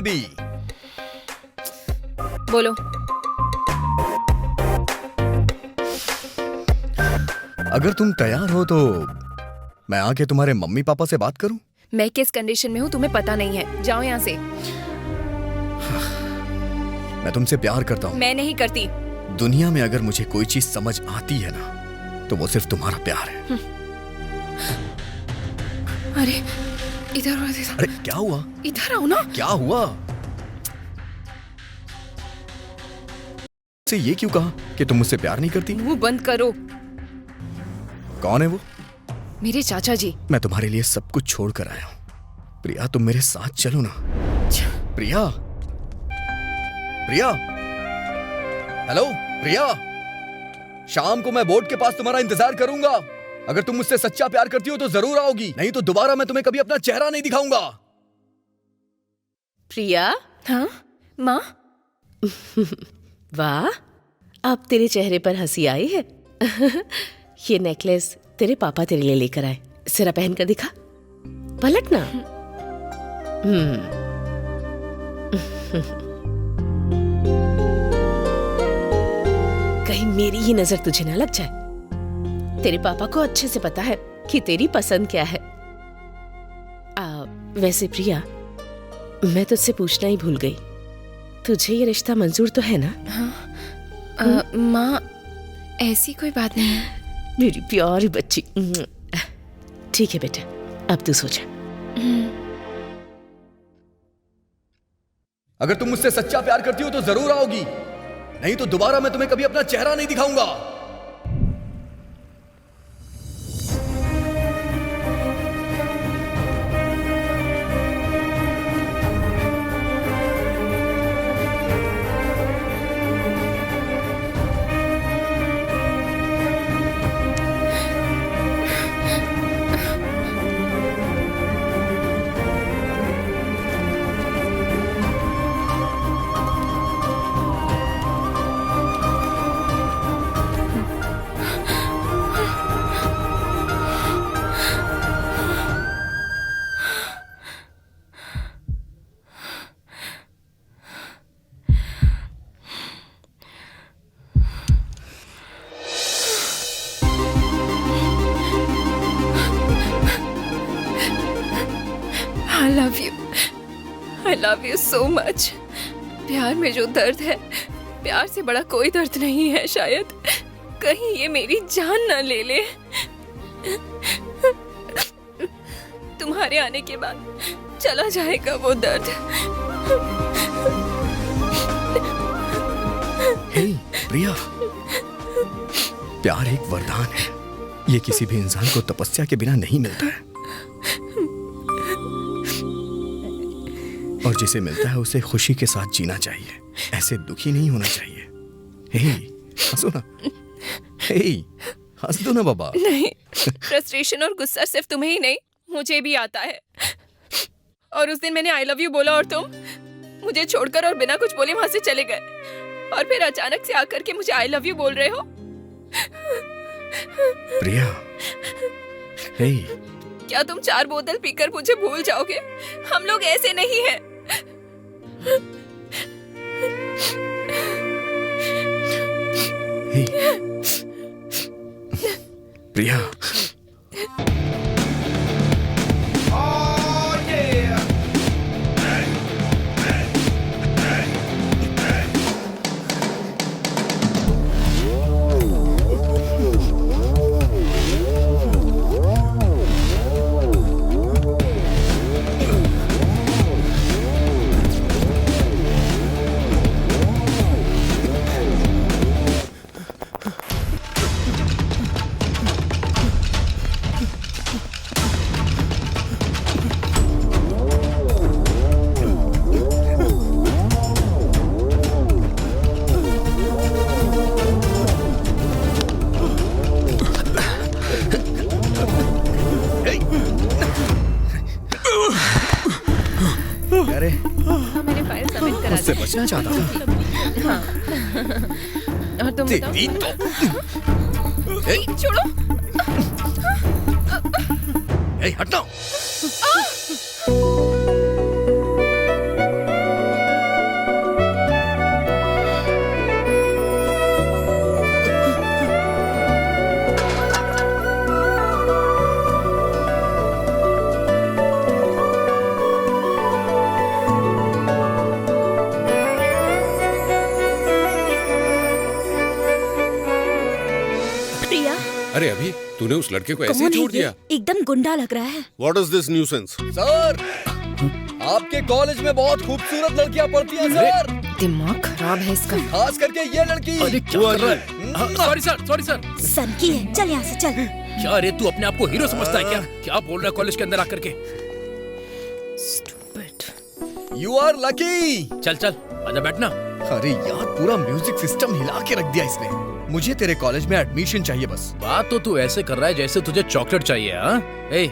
Baby. बोलो। अगर तुम तैयार हो तो मैं आके तुम्हारे मम्मी पापा से बात करूं? मैं किस कंडीशन में हूँ तुम्हें पता नहीं है, जाओ यहाँ से। मैं तुमसे प्यार करता हूँ। मैं नहीं करती। दुनिया में अगर मुझे कोई चीज समझ आती है ना तो वो सिर्फ तुम्हारा प्यार है। अरे इधर आओ, इधर। अरे क्या हुआ? इधर आओ ना। क्या हुआ? से ये क्यों कहा कि तुम मुझसे प्यार नहीं करती? मुंह बंद करो। कौन है वो? मेरे चाचा जी। मैं तुम्हारे लिए सब कुछ छोड़ कर आया हूँ। प्रिया तुम मेरे साथ चलो ना। प्रिया, प्रिया, हेलो प्रिया। शाम को मैं बोर्ड के पास तुम्हारा इंतजार करूंगा। अगर तुम मुझसे सच्चा प्यार करती हो तो जरूर आओगी, नहीं तो दोबारा मैं तुम्हें कभी अपना चेहरा नहीं दिखाऊंगा। प्रिया। हाँ माँ। वाह, अब तेरे चेहरे पर हंसी आई है। ये नेकलेस तेरे पापा तेरे लिए लेकर आए, जरा पहन कर दिखा। पलट ना। कहीं मेरी ही नजर तुझे ना लग जाए। तेरे पापा को अच्छे से पता है कि तेरी पसंद क्या है। वैसे प्रिया, मैं तुझसे पूछना ही भूल गई, तुझे ये रिश्ता मंजूर तो है ना? हाँ माँ, ऐसी कोई बात नहीं है। मेरी प्यारी बच्ची। ठीक है बेटा, अब तू सो जा। अगर तुम मुझसे सच्चा प्यार करती हो तो जरूर आओगी, नहीं तो दोबारा मैं तुम्हें कभी अपना चेहरा नहीं दिखाऊंगा। I love you so much। प्यार में जो दर्द है, प्यार से बड़ा कोई दर्द नहीं है शायद। कहीं ये मेरी जान ना ले ले। तुम्हारे आने के बाद चला जाएगा वो दर्द। हे प्रिया, प्यार एक वरदान है। ये किसी भी इंसान को तपस्या के बिना नहीं मिलता है, और जिसे मिलता है उसे खुशी के साथ जीना चाहिए, ऐसे दुखी नहीं होना चाहिए। हे हंसो ना, हे हंस दो ना बाबा। नहीं, फ्रस्ट्रेशन और गुस्सा सिर्फ तुम्हें ही नहीं, मुझे भी आता है। और उस दिन मैंने आई लव यू बोला और तुम मुझे छोड़कर और बिना कुछ बोले वहां से चले गए, और फिर अचानक से आकर के मुझे आई लव यू बोल रहे हो। प्रिया, हे क्या तुम 4 बोतल पीकर मुझे भूल जाओगे? हम लोग ऐसे नहीं हैं। हे प्रिया, अरे मैंने फाइल सबमिट करा मुझसे बचना चाहता था। हाँ। और तुम बताओ? तेरी तो छोड़ो। ए, हटना। अरे अभी तूने उस लड़के को ऐसे ही कौन है छोड़ ये? दिया? एकदम गुंडा लग रहा है। What is this nuisance? Sir, आपके कॉलेज में बहुत खूबसूरत लड़कियां पढ़ती हैं सर, दिमाग खराब है इसका। खास करके ये लड़की। अरे क्या कर रहा है? Sorry sir. सन की है, चल यहाँ से चल। क्या रे, तू अपने आप को हीरो समझता है क्या? क्या बोल रहा है कॉलेज के अंदर आकर के? You are lucky. चल आजा बैठना। अरे यार, पूरा म्यूजिक सिस्टम हिला के रख दिया इसने। मुझे तेरे कॉलेज में एडमिशन चाहिए बस। बात तो तू ऐसे कर रहा है जैसे तुझे चॉकलेट चाहिए। हाँ, ए,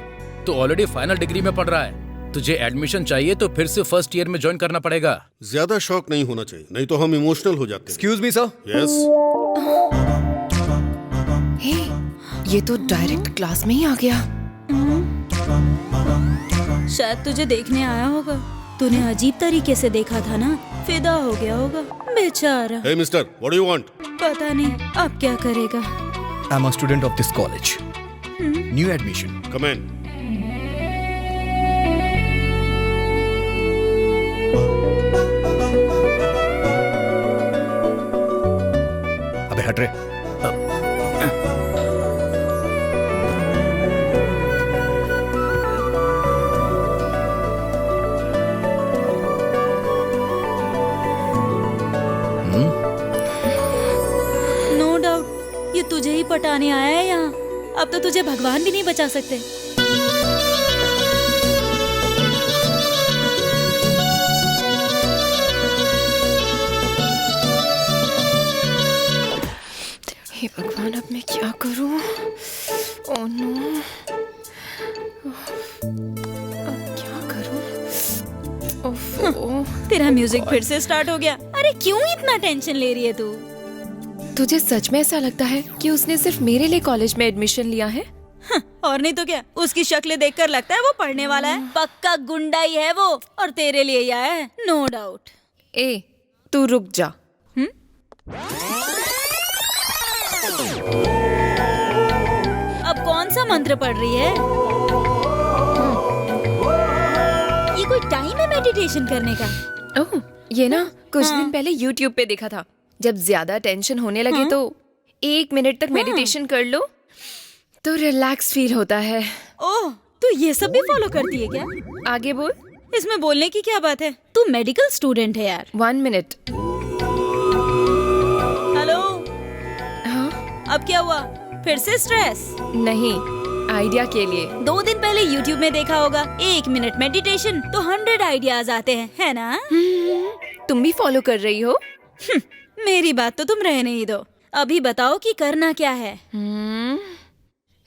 तू ऑलरेडी फाइनल डिग्री में पढ़ रहा है, तुझे एडमिशन चाहिए तो फिर से फर्स्ट ईयर में ज्वाइन करना पड़ेगा। ज्यादा शौक नहीं होना चाहिए, नहीं तो हम इमोशनल हो जाते हैं। Excuse me sir. यस। हे, ये तो डायरेक्ट क्लास में ही आ गया। शायद तुझे देखने आया होगा। तूने अजीब तरीके से देखा था ना, फिदा हो गया होगा बेचारा। Hey mister, what do you want? पता नहीं अब क्या करेगा। I am a student of this college, new admission. Come in. अबे हट रे। नो डाउट ये तुझे ही पटाने आया है यहाँ। अब तो तुझे भगवान भी नहीं बचा सकते। हे भगवान, अब मैं क्या करूं? ओह नो, अब क्या करूं? ओह, तेरा म्यूजिक फिर से स्टार्ट हो गया। अरे क्यों इतना टेंशन ले रही है तू? तुझे सच में ऐसा लगता है कि उसने सिर्फ मेरे लिए कॉलेज में एडमिशन लिया है? और नहीं तो क्या, उसकी शक्ल देखकर लगता है वो पढ़ने वाला है। पक्का गुंडा ही है वो, और तेरे लिए ही आया है, नो डाउट। ए, तू रुक जा। अब कौन सा मंत्र पढ़ रही है? ये कोई टाइम है मेडिटेशन करने का? ओह, ये ना कुछ दिन पहले YouTube पे देखा था। जब ज्यादा टेंशन होने लगे तो 1 मिनट तक मेडिटेशन कर लो तो रिलैक्स फील होता है। ओह, तू ये सब भी फॉलो करती है क्या? आगे बोल। इसमें बोलने की क्या बात है? तू मेडिकल स्टूडेंट है यार। 1 मिनट। हेलो, हाँ? अब क्या हुआ? फिर से स्ट्रेस? नहीं, आइडिया के लिए। 2 दिन पहले YouTube में देखा होगा, 1 मिनट मेडिटेशन तो 100 आइडियाज आते हैं, है ना? तुम भी फॉलो कर रही हो? मेरी बात तो तुम रहने ही दो। अभी बताओ कि करना क्या है?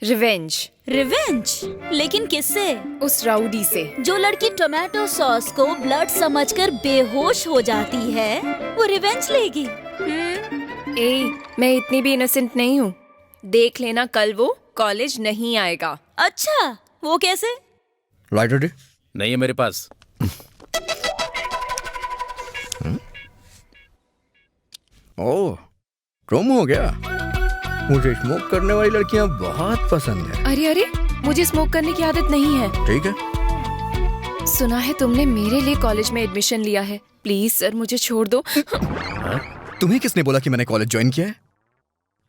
रिवेंज। रिवेंज? लेकिन किससे? उस राउडी से। जो लड़की टोमेटो सॉस को ब्लड समझकर बेहोश हो जाती है, वो रिवेंज लेगी। ए, मैं इतनी भी इनोसेंट नहीं हूँ। देख लेना, कल वो कॉलेज नहीं आएगा। अच्छा, वो कैसे? राइटर नहीं है मेरे पास। ओह, प्रोमो हो गया। मुझे स्मोक करने वाली लड़कियां बहुत पसंद है। अरे, मुझे स्मोक करने की आदत नहीं है। ठीक है। सुना है तुमने मेरे लिए कॉलेज में एडमिशन लिया है। प्लीज सर, मुझे छोड़ दो। तुम्हें किसने बोला कि मैंने कॉलेज ज्वाइन किया है?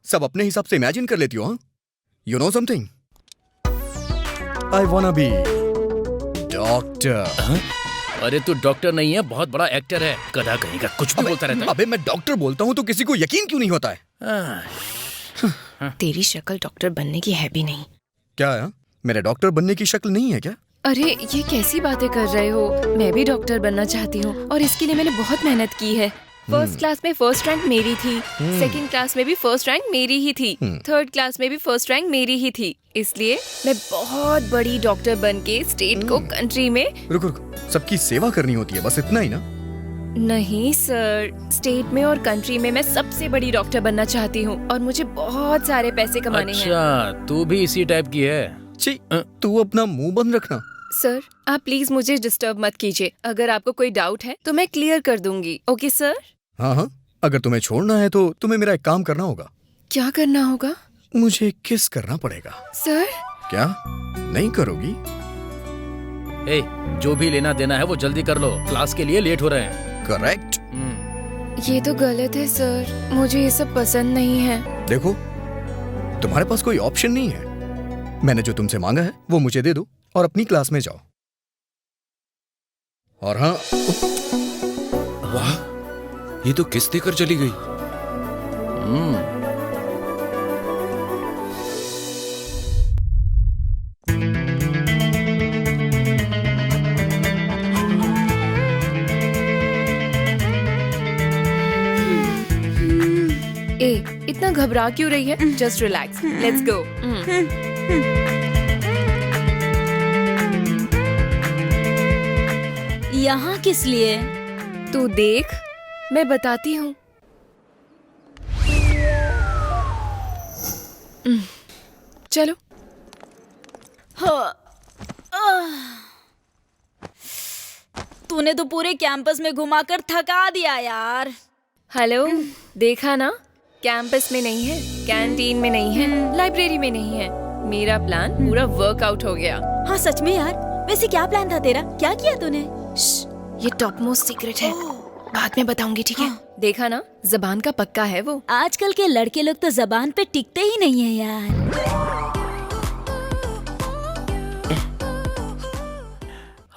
सब अपने हिसाब से इमेजिन कर लेती हो। हाँ, you know something, I wanna be doctor. अरे तू डॉक्टर नहीं है, बहुत बड़ा एक्टर है। गधा कहीं का कुछ भी बोलता रहता है। अबे मैं डॉक्टर बोलता हूँ तो किसी को यकीन क्यों नहीं होता है? तेरी शक्ल डॉक्टर बनने की है भी नहीं। क्या है? मेरे डॉक्टर बनने की शक्ल नहीं है क्या? अरे ये कैसी बातें कर रहे हो? मैं भी डॉक्टर बनना चाहती हूँ और इसके लिए मैंने बहुत मेहनत की है। फर्स्ट क्लास में फर्स्ट रैंक मेरी थी, सेकंड क्लास में भी फर्स्ट रैंक मेरी ही थी, थर्ड क्लास में भी फर्स्ट रैंक मेरी ही थी। इसलिए मैं बहुत बड़ी डॉक्टर बन के स्टेट को कंट्री में। रुक, सबकी सेवा करनी होती है, बस इतना ही ना? नहीं सर, स्टेट में और कंट्री में मैं सबसे बड़ी डॉक्टर बनना चाहती हूँ और मुझे बहुत सारे पैसे कमाने हैं। अच्छा, तू भी इसी टाइप की है? छी, तू अपना मुंह बंद रखना। सर, आप प्लीज मुझे डिस्टर्ब मत कीजिए। अगर आपको कोई डाउट है तो मैं क्लियर कर दूंगी। Okay sir? हाँ, अगर तुम्हें छोड़ना है तो तुम्हें मेरा एक काम करना होगा। क्या करना होगा? मुझे किस करना पड़ेगा। सर? क्या नहीं करोगी? ए, जो भी लेना देना है वो जल्दी कर लो, क्लास के लिए लेट हो रहे हैं। करेक्ट। ये तो गलत है सर, मुझे ये सब पसंद नहीं है। देखो, तुम्हारे पास कोई ऑप्शन नहीं है। मैंने जो तुमसे मांगा है वो मुझे दे दो और अपनी क्लास में जाओ। और हाँ, वाह, ये तो किस देकर चली गई। ए, इतना घबरा क्यों रही है? Just relax, let's go. यहाँ किस लिए? तू देख, मैं बताती हूँ। चलो। तूने तो पूरे कैंपस में घुमाकर थका दिया यार। हेलो, देखा ना? कैंपस में नहीं है, कैंटीन में नहीं है, लाइब्रेरी में नहीं है। मेरा प्लान पूरा वर्कआउट हो गया। हाँ सच में यार। वैसे क्या प्लान था तेरा? क्या किया तूने? ये टॉप मोस्ट सीक्रेट है, बाद में बताऊंगी, ठीक है? देखा ना, जबान का पक्का है वो। आजकल के लड़के लोग तो जबान पे टिकते ही नहीं है यार।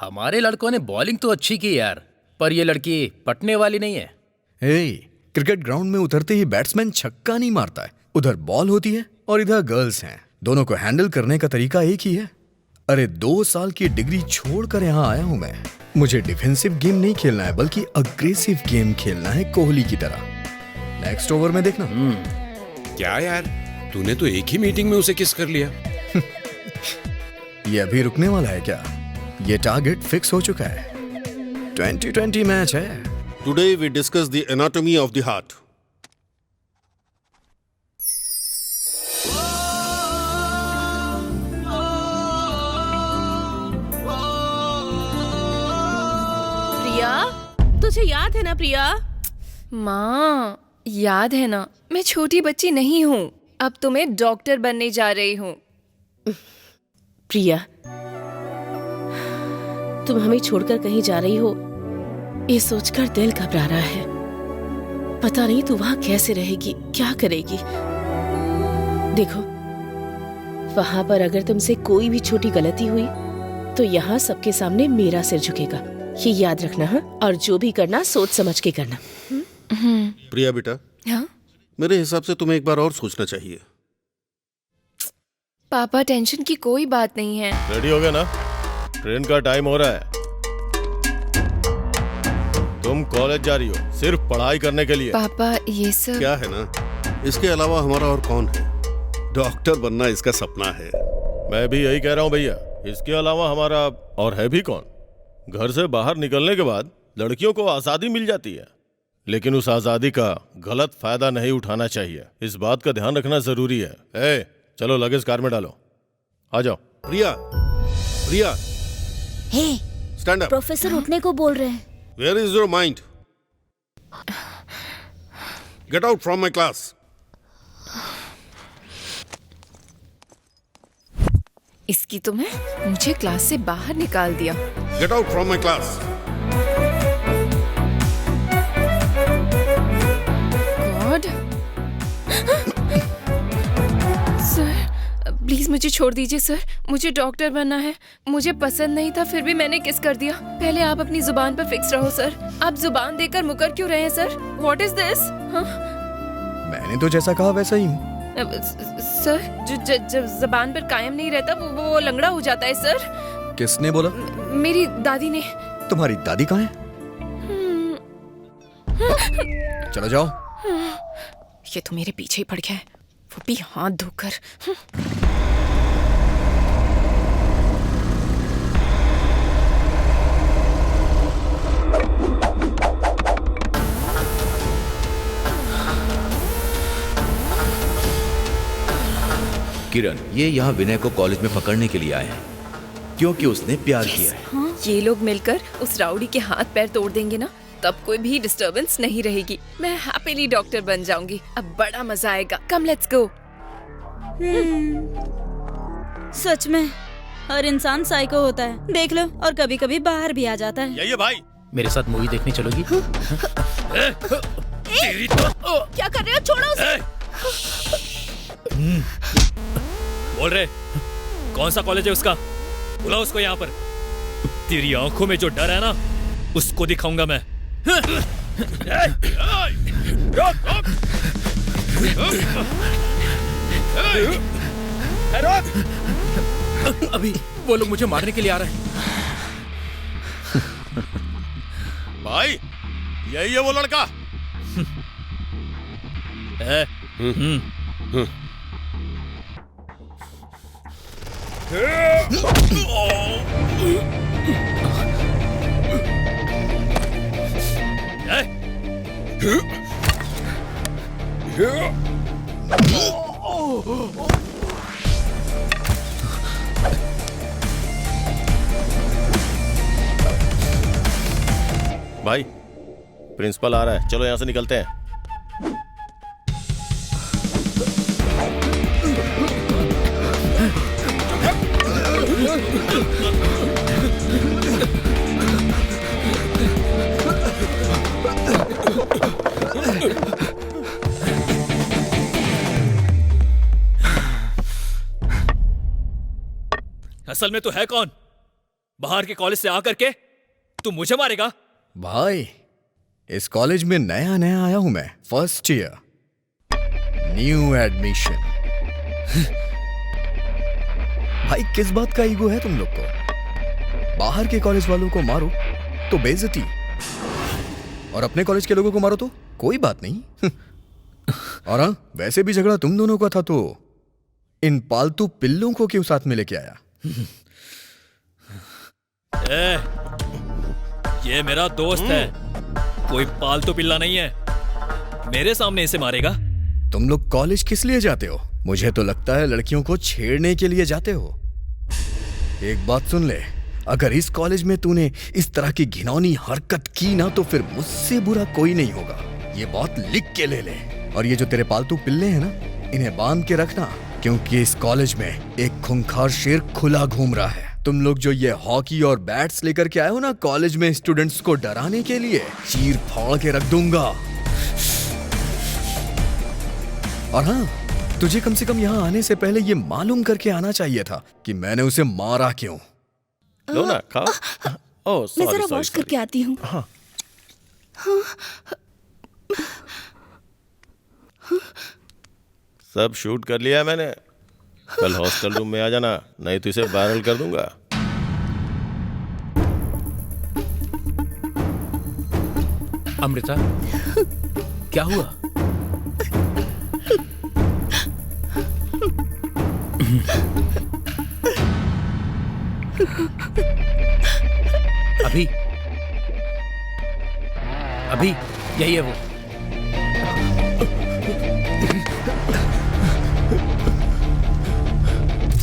हमारे लड़कों ने बॉलिंग तो अच्छी की यार, पर ये लड़की पटने वाली नहीं है। क्रिकेट ग्राउंड में उतरते ही बैट्समैन छक्का नहीं मारता है। उधर बॉल होती है और इधर गर्ल्स हैं। दोनों को हैंडल करने का तरीका एक ही है। अरे 2 साल की डिग्री छोड़कर यहाँ आया हूँ मैं। मुझे डिफेंसिव गेम नहीं खेलना है, बल्कि अग्रेसिव गेम खेलना है, कोहली की तरह। नेक्स्ट ओवर में देखना। क्या यार, तूने तो एक ही मीटिंग में उसे किस कर लिया। ये अभी रुकने वाला है क्या? ये टारगेट फिक्स हो चुका है। 2020 मैच है। Today we discuss the anatomy of the heart. प्रिया, तुझे याद है ना प्रिया? माँ, याद है ना, मैं छोटी बच्ची नहीं हूँ। अब तो मैं डॉक्टर बनने जा रही हूँ। प्रिया, तुम हमें छोड़कर कहीं जा रही हो, ये सोचकर दिल घबरा रहा है। पता नहीं तू वहां कैसे रहेगी, क्या करेगी। देखो, वहां पर अगर तुमसे कोई भी छोटी गलती हुई तो यहाँ सबके सामने मेरा सिर झुकेगा। ये याद रखना। हाँ, और जो भी करना सोच समझ के करना। प्रिया बेटा, हाँ? मेरे हिसाब से तुम्हें एक बार और सोचना चाहिए। पापा, टेंशन की कोई बात नहीं है। रेडी हो गया ना? ट्रेन का टाइम हो रहा है। तुम कॉलेज जा रही हो सिर्फ पढ़ाई करने के लिए। पापा, ये सब क्या है ना, इसके अलावा हमारा और कौन है? डॉक्टर बनना इसका सपना है। मैं भी यही कह रहा हूँ भैया, इसके अलावा हमारा और है भी कौन? घर से बाहर निकलने के बाद लड़कियों को आज़ादी मिल जाती है, लेकिन उस आज़ादी का गलत फायदा नहीं उठाना चाहिए। इस बात का ध्यान रखना जरूरी है। चलो लगेज कार में डालो, आ जाओ। प्रिया, प्रिया, हे, स्टैंड अप। प्रोफेसर उठने को बोल रहे हैं। Where is your mind? Get out from my class. इसकी तो मैं मुझे क्लास से बाहर निकाल दिया। Get out from my class. God. Sir, please मुझे छोड़ दीजिए सर। मुझे डॉक्टर बनना है। मुझे पसंद नहीं था, फिर भी मैंने किस कर दिया। पहले आप अपनी जुबान पर फिक्स रहो सर। आप जुबान देकर मुकर क्यों रहे हैं सर? What is this? मैंने तो जैसा कहा वैसा ही हूँ। सर, जो जुबान पर कायम नहीं रहता वो लंगड़ा हो जाता है सर। किसने बोला? मेरी दादी ने। तुम्हारी दादी कहाँ है? चलो जाओ। ये तो मेरे पीछे ही पड़ गया है, वो भी हाथ धोकर। किरण, ये यहाँ विनय को कॉलेज में पकड़ने के लिए आए हैं क्योंकि उसने प्यार किया है। ये लोग मिलकर उस राउडी के हाथ पैर तोड़ देंगे ना, तब कोई भी डिस्टरबेंस नहीं रहेगी। मैं हैप्पीली डॉक्टर बन जाऊंगी। अब बड़ा मजा आएगा। Come let's go. सच में हर इंसान साइको होता है, देख लो। और कभी कभी बाहर भी आ जाता है। यही है भाई। मेरे साथ मूवी देखने चलोगी? क्या कर रहे हो? छोड़ो उसे। बोल रहे कौन सा कॉलेज है उसका? बुलाओ उसको यहाँ पर। तेरी आंखों में जो डर है ना, उसको दिखाऊंगा मैं। अभी वो लोग मुझे मारने के लिए आ रहे हैं। भाई यही है वो लड़का। भाई प्रिंसिपल आ रहा है, चलो यहां से निकलते हैं। असल में तू है कौन? बाहर के कॉलेज से आकर के तू मुझे मारेगा? भाई इस कॉलेज में नया नया आया हूं मैं, फर्स्ट ईयर, न्यू एडमिशन। भाई किस बात का ईगो है तुम लोग को? बाहर के कॉलेज वालों को मारो तो बेइज्जती, और अपने कॉलेज के लोगों को मारो तो कोई बात नहीं। और हाँ, वैसे भी झगड़ा तुम दोनों का था तो इन पालतू पिल्लों को क्यों साथ में लेके आया? ये मेरा दोस्त है, कोई पालतू पिल्ला नहीं है। मेरे सामने इसे मारेगा? तुम लोग कॉलेज किस लिए जाते हो? मुझे तो लगता है लड़कियों को छेड़ने के लिए जाते हो। एक बात सुन ले, अगर इस कॉलेज में तूने इस तरह की घिनौनी हरकत की ना तो फिर मुझसे बुरा कोई नहीं होगा। ये बात लिख के ले ले। और ये जो तेरे पालतू पिल्ले हैं ना, इन्हें बांध के रखना, क्योंकि इस कॉलेज में एक खूंखार शेर खुला घूम रहा है। तुम लोग जो ये हॉकी और बैट्स लेकर के आए हो ना कॉलेज में स्टूडेंट्स को डराने के लिए, चीर फाड़ के रख दूंगा। और हाँ, तुझे कम से कम यहाँ आने से पहले ये मालूम करके आना चाहिए था कि मैंने उसे मारा क्यों। लो ना, खाओ। ओह मैं जरा वॉश करके आती हूँ। हाँ। सब शूट कर लिया मैंने। कल हॉस्टल रूम में आ जाना, नहीं तो इसे वायरल कर दूंगा। अमृता, क्या हुआ? अभी अभी यही है वो।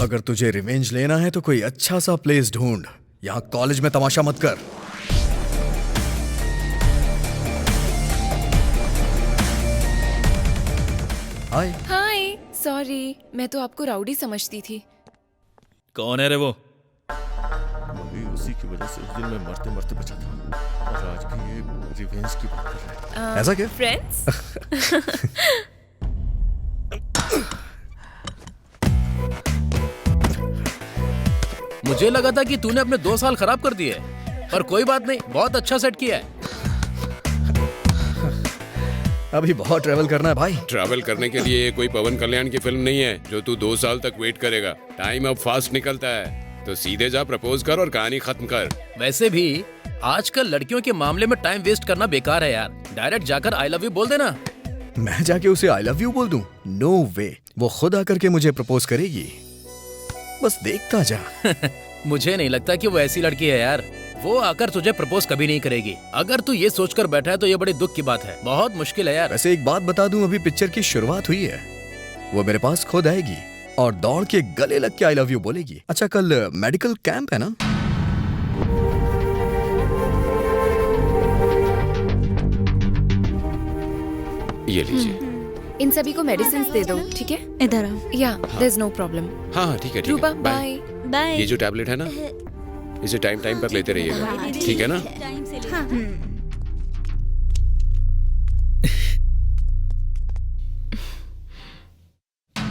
अगर तुझे रिवेंज लेना है तो कोई अच्छा सा प्लेस ढूंढ, यहाँ कॉलेज में तमाशा मत कर। हाय। हाय, सॉरी, मैं तो आपको राउडी समझती थी। कौन है रे वो? अभी उसी की वजह से उस दिन मैं मरते मरते बचा था, और आज भी ये रिवेंज की बात कर रहा है। ऐसा क्या? फ्रेंड्स? मुझे लगा था कि तूने अपने 2 साल खराब कर दिए, पर कोई बात नहीं, बहुत अच्छा सेट किया है। अभी बहुत ट्रैवल करना है भाई। ट्रैवल करने के लिए ये कोई पवन कल्याण की फिल्म नहीं है जो तू 2 साल तक वेट करेगा। टाइम अब फास्ट निकलता है, तो सीधे जा, प्रपोज कर और कहानी खत्म कर। वैसे भी आजकल लड़कियों के मामले में टाइम वेस्ट करना बेकार है यार। डायरेक्ट जाकर आई लव यू बोल देना। मैं जाके उसे आई लव यू बोल दूं? नो वे, वो खुद आकर के मुझे प्रपोज करेगी। बस देखता जा। मुझे नहीं लगता कि वो ऐसी लड़की है यार, वो आकर तुझे प्रपोज कभी नहीं करेगी। अगर तू ये सोचकर बैठा है तो ये बड़ी दुख की बात है, बहुत मुश्किल है यार। वैसे एक बात बता दूं, अभी पिक्चर की शुरुआत हुई है। वो मेरे पास खुद आएगी और दौड़ के गले लग के आई लव यू बोलेगी। अच्छा, कल मेडिकल कैंप है ना? ये लीजिए। इन सभी को मेडिसिन दे दो, ठीक है? इधर आओ। या देयर इज नो प्रॉब्लम। हाँ हाँ ठीक है, ठीक रूपा, है, बाय। बाय। ये जो टैबलेट है ना, इसे टाइम टाइम पर लेते रहिएगा, ठीक है ना?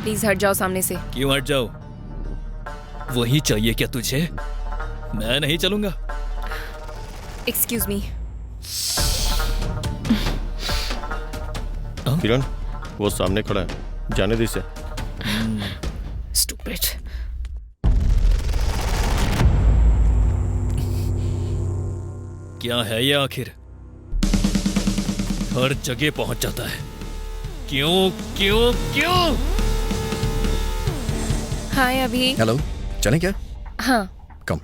प्लीज हट जाओ सामने से। क्यों हट जाओ? वही चाहिए क्या तुझे? मैं नहीं चलूंगा। Excuse me. किरण, वो सामने खड़ा है, जाने दे इसे। स्टूपिड। क्या है ये आखिर? हर जगह पहुंच जाता है। क्यों क्यों क्यों? हाय अभी। हेलो, चलें क्या? हाँ, कम।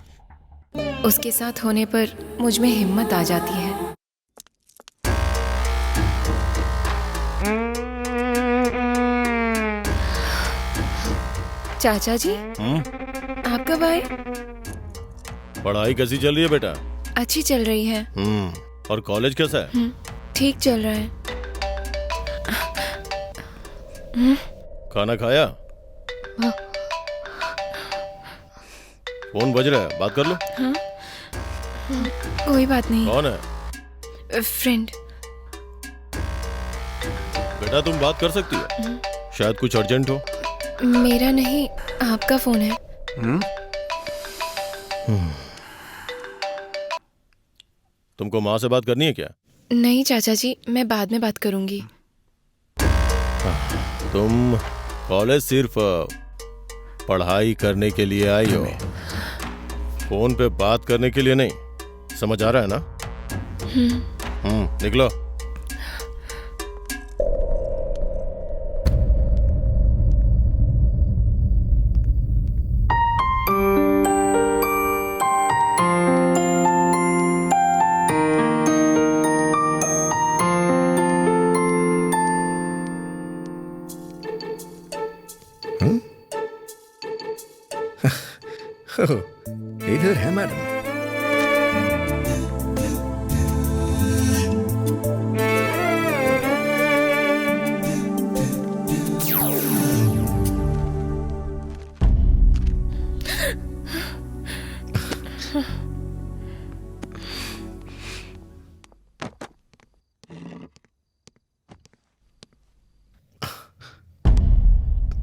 उसके साथ होने पर मुझ में हिम्मत आ जाती है। चाचा जी, आप कब आए? पढ़ाई कैसी चल रही है बेटा? अच्छी चल रही है। और कॉलेज कैसा है? ठीक चल रहा है। खाना खाया? फोन बज रहा है, बात कर लो। कोई बात नहीं। कौन है? फ्रेंड। बेटा तुम बात कर सकती हो, शायद कुछ अर्जेंट हो। मेरा नहीं, आपका फोन है। तुमको माँ से बात करनी है क्या? नहीं चाचा जी, मैं बाद में बात करूंगी। तुम कॉलेज सिर्फ पढ़ाई करने के लिए आई हो, फोन पे बात करने के लिए नहीं। समझ आ रहा है ना? निकलो। इधर है मैडम।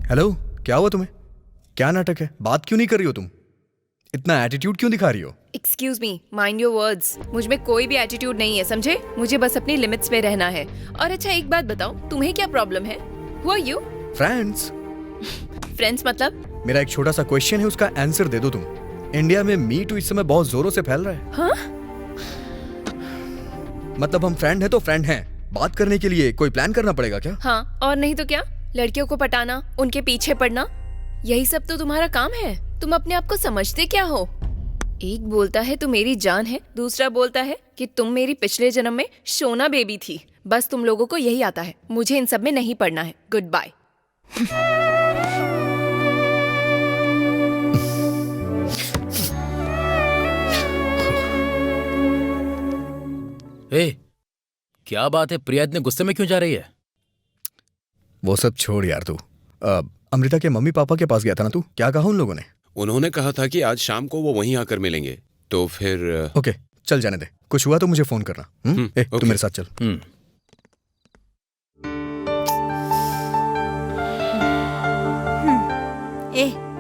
हेलो, क्या हुआ तुम्हें? क्या नाटक है? बात क्यों नहीं कर रही हो तुम? इतना एटीट्यूड क्यों दिखा रही हो? Excuse me, mind your words. मुझ में कोई भी एटीट्यूड नहीं है, समझे? मुझे बस अपनी लिमिट्स पे रहना है। और अच्छा एक बात बताओ, तुम्हें क्या प्रॉब्लम है? Who are you? Friends. Friends मतलब? मेरा एक छोटा सा क्वेश्चन है, उसका आंसर दे दो तुम। इंडिया में मी टू इस समय बहुत जोरों से फैल रहा है। हाँ? मतलब हम फ्रेंड हैं तो फ्रेंड हैं। बात करने के लिए कोई प्लान करना पड़ेगा क्या? हाँ, और नहीं तो क्या? लड़कियों को पटाना, उनके पीछे पड़ना, यही सब तो तुम्हारा काम है। तुम अपने आप को समझते क्या हो? एक बोलता है तू मेरी जान है, दूसरा बोलता है कि तुम मेरी पिछले जन्म में शोना बेबी थी। बस तुम लोगों को यही आता है। मुझे इन सब में नहीं पड़ना है। Goodbye. क्या बात है? प्रिया इतने गुस्से में क्यों जा रही है? वो सब छोड़ यार तू। अमृता के मम्मी पापा के पास गया था ना तू? क्या कहा उन लोगों ने? उन्होंने कहा था कि आज शाम को वो वहीं आकर मिलेंगे, तो फिर ओके, चल जाने दे। कुछ हुआ तो मुझे फोन करना। तू मेरे साथ चल।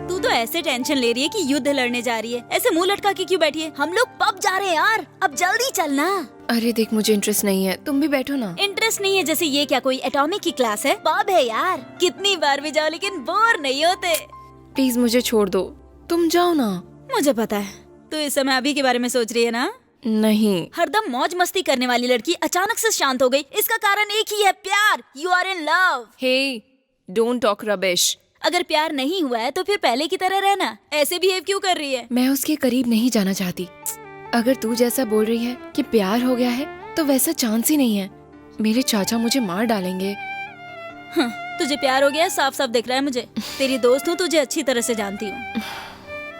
तू तो ऐसे टेंशन ले रही है कि युद्ध लड़ने जा रही है। ऐसे मुंह लटका के क्यों बैठी है? हम लोग पब जा रहे हैं यार, अब जल्दी चलना। अरे देख, मुझे इंटरेस्ट नहीं है, तुम भी बैठो ना। इंटरेस्ट नहीं है जैसे ये क्या कोई एटॉमिक की क्लास है? पब है यार, कितनी बार भी जाओ लेकिन बोर नहीं होते। प्लीज मुझे छोड़ दो, तुम जाओ ना। मुझे पता है तू इस समय अभी के बारे में सोच रही है ना? नहीं। हरदम मौज मस्ती करने वाली लड़की अचानक से शांत हो गई। इसका कारण एक ही है, प्यार। You are in love. Hey, don't talk rubbish. अगर प्यार नहीं हुआ है तो फिर पहले की तरह रहना। ऐसे बिहेव क्यों कर रही है? मैं उसके करीब नहीं जाना चाहती। अगर तू जैसा बोल रही है कि प्यार हो गया है, तो वैसा चांस ही नहीं है। मेरे चाचा मुझे मार डालेंगे। तुझे प्यार हो गया, साफ साफ दिख रहा है मुझे। तेरी दोस्त हूँ, तुझे अच्छी तरह से जानती हूँ।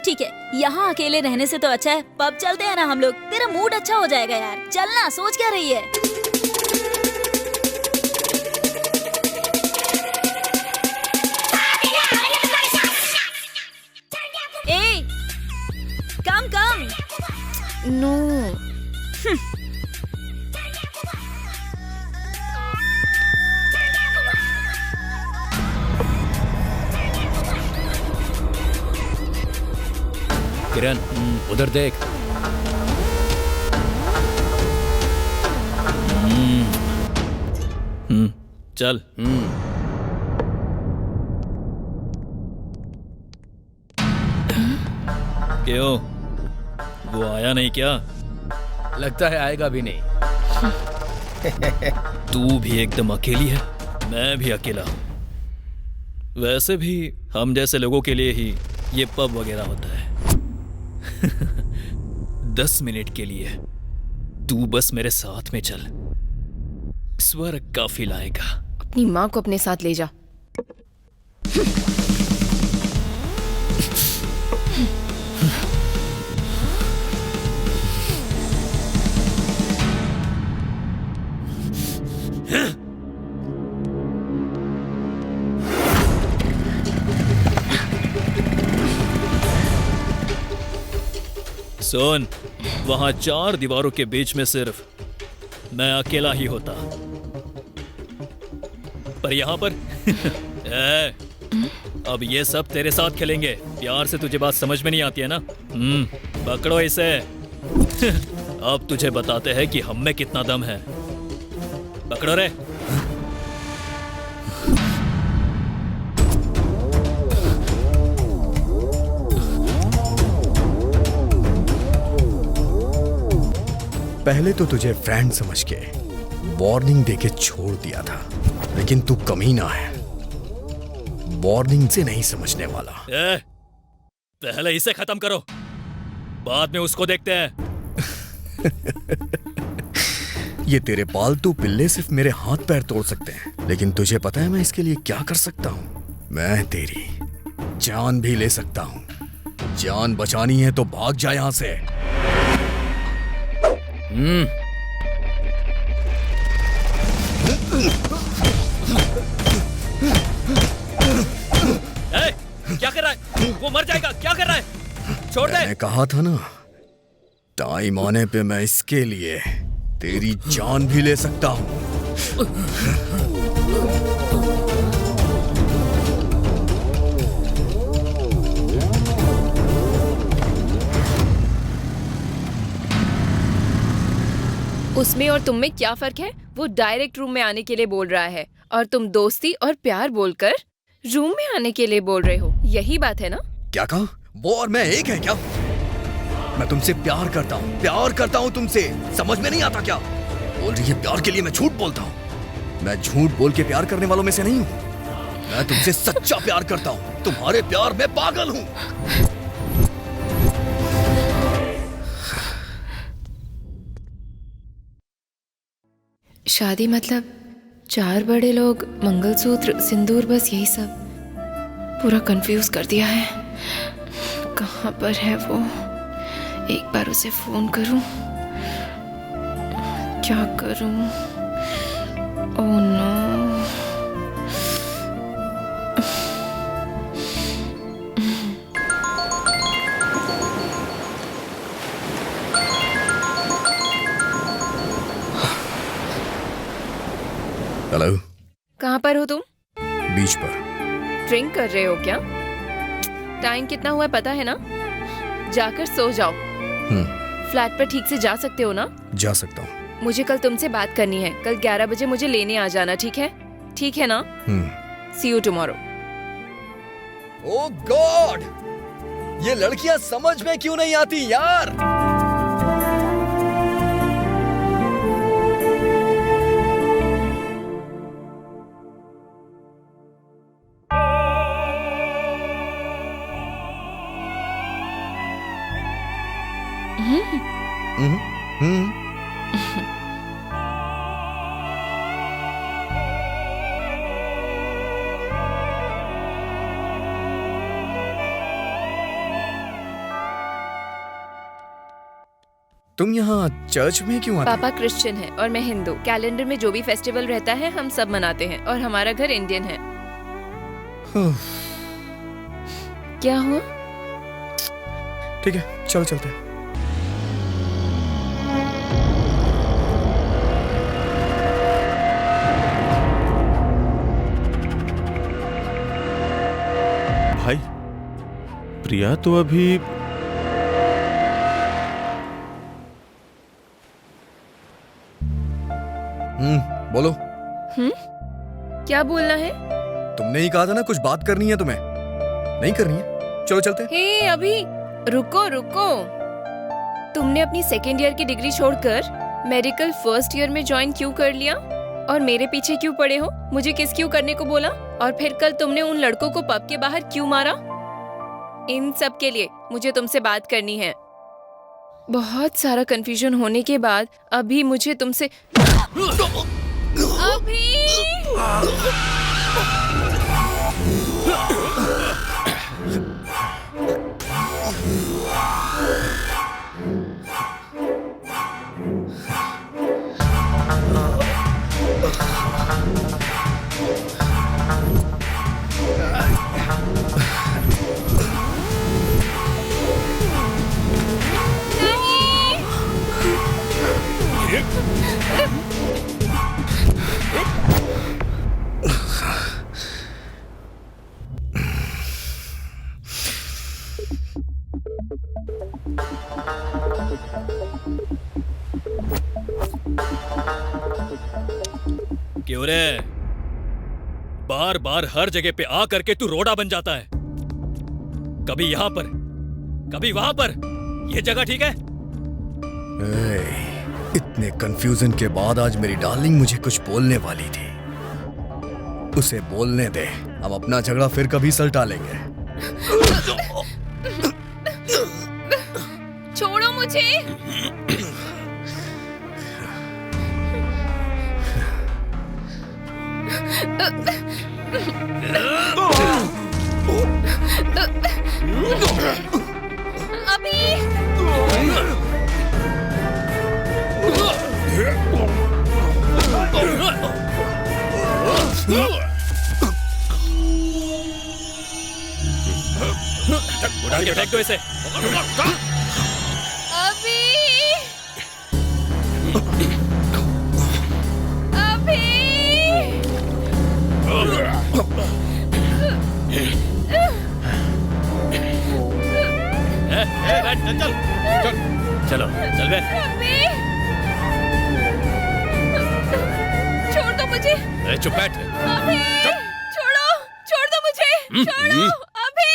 ठीक है, यहाँ अकेले रहने से तो अच्छा है पब चलते हैं ना हम लोग। तेरा मूड अच्छा हो जाएगा यार। चलना, सोच क्या रही है? कम नो। किरण उधर देख। चल। क्यों, वो आया नहीं क्या? लगता है आएगा भी नहीं। तू भी एकदम अकेली है, मैं भी अकेला हूं। वैसे भी हम जैसे लोगों के लिए ही ये पब वगैरह होता है। 10 मिनट के लिए तू बस मेरे साथ में चल, स्वर्ग का फील आएगा। अपनी माँ को अपने साथ ले जा। सुन, वहां 4 दीवारों के बीच में सिर्फ मैं अकेला ही होता, पर यहां पर अब ये सब तेरे साथ खेलेंगे। प्यार से तुझे बात समझ में नहीं आती है ना? पकड़ो इसे। अब तुझे बताते हैं कि हम में कितना दम है। पकड़ो रे। पहले तो तुझे फ्रेंड समझ के वार्निंग देके छोड़ दिया था, लेकिन तू कमीना है, वार्निंग से नहीं समझने वाला। पहले इसे खत्म करो, बाद में उसको देखते हैं। ये तेरे पालतू पिल्ले सिर्फ मेरे हाथ पैर तोड़ सकते हैं, लेकिन तुझे पता है मैं इसके लिए क्या कर सकता हूँ? मैं तेरी जान भी ले सकता हूँ। जान बचानी है तो भाग जा यहाँ से। क्या कर रहा है? वो मर जाएगा। क्या कर रहा है? छोड़ दे। मैंने कहा था ना, टाइम आने पे मैं इसके लिए तेरी जान भी ले सकता हूँ। उसमें और तुम में क्या फर्क है? वो डायरेक्ट रूम में आने के लिए बोल रहा है और तुम दोस्ती और प्यार बोलकर रूम में आने के लिए बोल रहे हो। यही बात है ना? क्या कहा? वो और मैं एक है क्या? मैं तुमसे प्यार करता हूँ तुमसे। समझ में नहीं आता क्या? बोल रही है प्यार के लिए मैं झूठ बोलता हूँ। मैं झूठ बोल के प्यार करने वालों में से नहीं हूँ। मैं तुमसे सच्चा प्यार करता हूँ। तुम्हारे प्यार में पागल हूँ। शादी मतलब 4 बड़े लोग, मंगलसूत्र, सिंदूर, बस यही सब। पूरा कंफ्यूज कर दिया है। कहाँ पर है वो? एक बार उसे फोन करूं। क्या करूं? Oh no. हेलो। कहाँ पर हो तुम? बीच पर। ड्रिंक कर रहे हो क्या? टाइम कितना हुआ है पता है ना? जाकर सो जाओ। फ्लैट पर ठीक से जा सकते हो ना? जा सकता हूँ। मुझे कल तुमसे बात करनी है। कल 11 बजे मुझे लेने आ जाना, ठीक है? ठीक है ना? सी यू टुमारो। ओह गॉड, ये लड़कियां समझ में क्यों नहीं आती यार? तुम यहाँ चर्च में क्यों आते? पापा क्रिश्चियन है और मैं हिंदू। कैलेंडर में जो भी फेस्टिवल रहता है हम सब मनाते हैं और हमारा घर इंडियन है। क्या हुआ? ठीक है, चलो चलते हैं। भाई, प्रिया तो अभी बोलो। क्या बोलना है? तुमने ही कहा था ना कुछ बात करनी है तुम्हें। नहीं करनी है? चलो चलते। हे अभी रुको रुको। तुमने अपनी सेकेंड ईयर की डिग्री छोड़कर मेडिकल फर्स्ट ईयर में ज्वाइन क्यों कर लिया? और मेरे पीछे क्यों पड़े हो? मुझे किस क्यों करने को बोला? और फिर कल तुमने उन लड़कों को पब के बाहर क्यों मारा? इन सब के लिए मुझे तुमसे बात करनी है। बहुत सारा कंफ्यूजन होने के बाद अभी मुझे तुमसे अभी क्यों रे? बार बार हर जगह पे आ करके तू रोड़ा बन जाता है। कभी यहाँ पर, कभी वहां पर। ये जगह ठीक है? इतने कंफ्यूजन के बाद आज मेरी डार्लिंग मुझे कुछ बोलने वाली थी। उसे बोलने दे, हम अपना झगड़ा फिर कभी सलटा लेंगे। छोड़ो मुझे। उठा के फेंक दो इसे। चलो चल बे। छोड़ दो मुझे। चुप बैठ। अभी छोड़ो, छोड़ दो मुझे। छोड़ो अभी।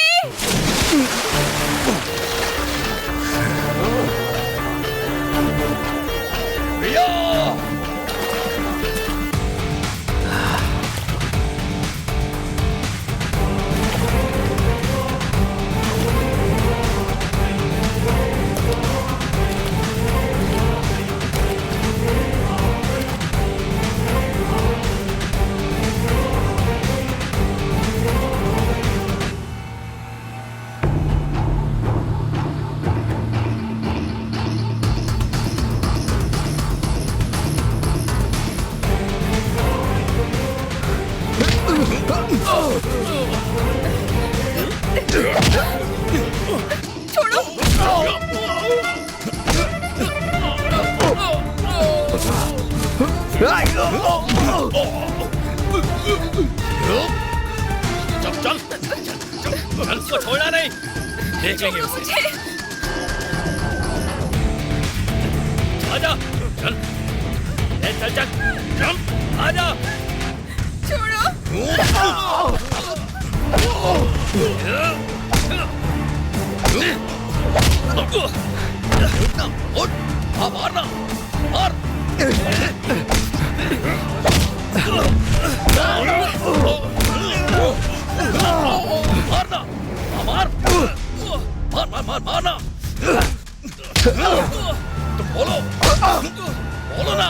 चल उसको छोड़ना नहीं। देख लेंगे उसे। आजा चल। चल चल चल आजा। छोड़ो। मारना मार। मारना मार मार मार मार मारना। तुम बोलो बोलो ना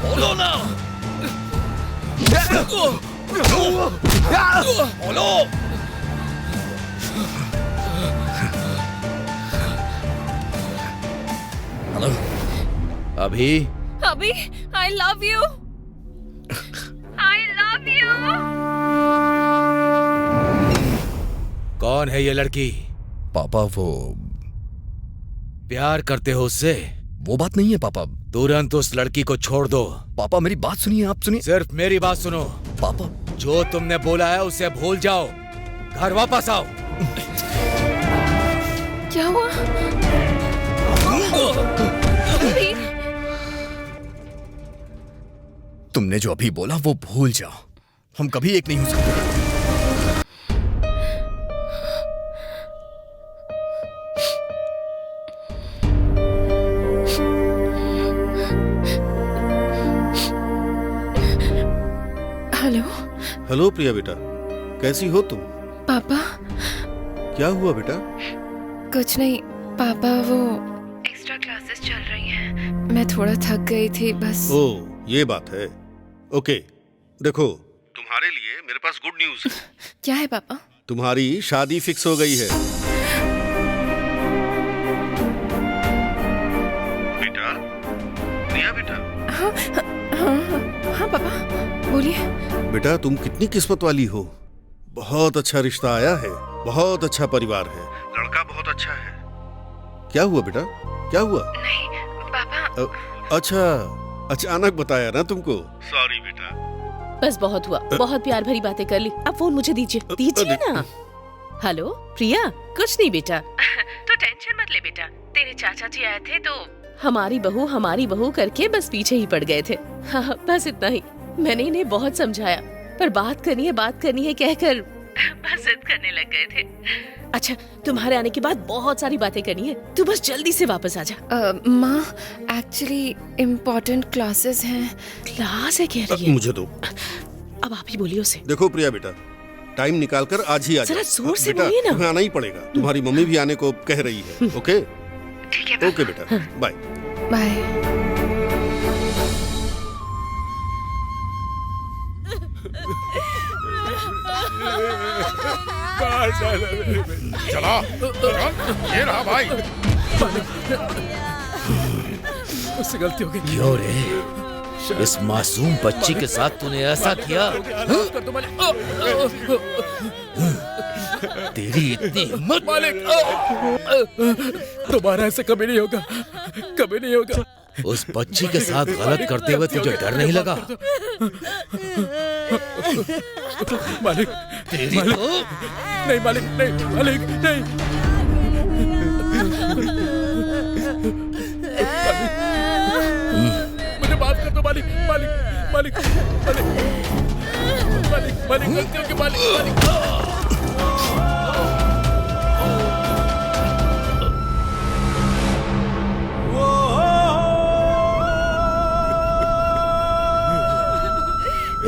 बोलो ना बोलो। हेलो अभी अभी I love you. I love you. कौन है ये लड़की? पापा वो प्यार करते हो उससे? वो बात नहीं है पापा। तुरंत उस लड़की को छोड़ दो। पापा मेरी बात सुनिए, आप सुनिए। सिर्फ मेरी बात सुनो। पापा जो तुमने बोला है उसे भूल जाओ। घर वापस आओ। क्या हुआ? तुमने जो अभी बोला वो भूल जाओ। हम कभी एक नहीं हो सकते। हेलो हेलो प्रिया बेटा, कैसी हो तुम? पापा। क्या हुआ बेटा? कुछ नहीं पापा, वो एक्स्ट्रा क्लासेस चल रही हैं। मैं थोड़ा थक गई थी बस। ओ ये बात है। ओके, देखो तुम्हारे लिए मेरे पास गुड न्यूज है। क्या है पापा? तुम्हारी शादी फिक्स हो गई है। बेटा, प्रिया बेटा। हाँ पापा बोलिए। बेटा तुम कितनी किस्मत वाली हो। बहुत अच्छा रिश्ता आया है, बहुत अच्छा परिवार है, लड़का बहुत अच्छा है। क्या हुआ बेटा, क्या हुआ? नहीं पापा। अच्छा, अचानक बताया ना तुमको। सॉरी बेटा। बस बहुत हुआ, बहुत प्यार भरी बातें कर ली। अब फोन मुझे दीजिए, दीजिए ना। हेलो प्रिया। कुछ नहीं बेटा, तो टेंशन मत ले बेटा। तेरे चाचा जी आए थे तो हमारी बहू करके बस पीछे ही पड़ गए थे। हाँ, बस इतना ही। मैंने इन्हें बहुत समझाया पर बात करनी है कहकर बस जिद करने लग गए थे। अच्छा, तुम्हारे आने के बाद बहुत सारी बातें करनी है, तू बस जल्दी से वापस आ जा। माँ एक्चुअली इम्पोर्टेंट क्लासेस हैं। क्लास है कह रही है? मुझे दो। अब आप ही बोलिए उसे। देखो प्रिया बेटा, टाइम निकाल कर आज ही आ जाओ। जरा जोर से बेटा, बोलिए ना। तुम्हें आना ही पड़ेगा। तुम्हारी मम्मी भी आने को कह रही है। ओके ठीक है। ओके बेटा, बाय बाय। चला, ये रहा भाई। उससे गलती हो गई। क्यों रे, इस मासूम बच्ची के साथ तूने ऐसा किया? तेरी इतनी हिम्मत? मालिक, दोबारा ऐसे कभी नहीं होगा, कभी नहीं होगा। उस बच्ची के साथ गलत करते हुए तुझे डर नहीं लगा? मालिक, तेरी नहीं मालिक, नहीं मालिक, नहीं। मुझे माफ कर दो मालिक, मालिक, मालिक, मालिक, मालिक, मालिक, गलती होगी मालिक, मालिक।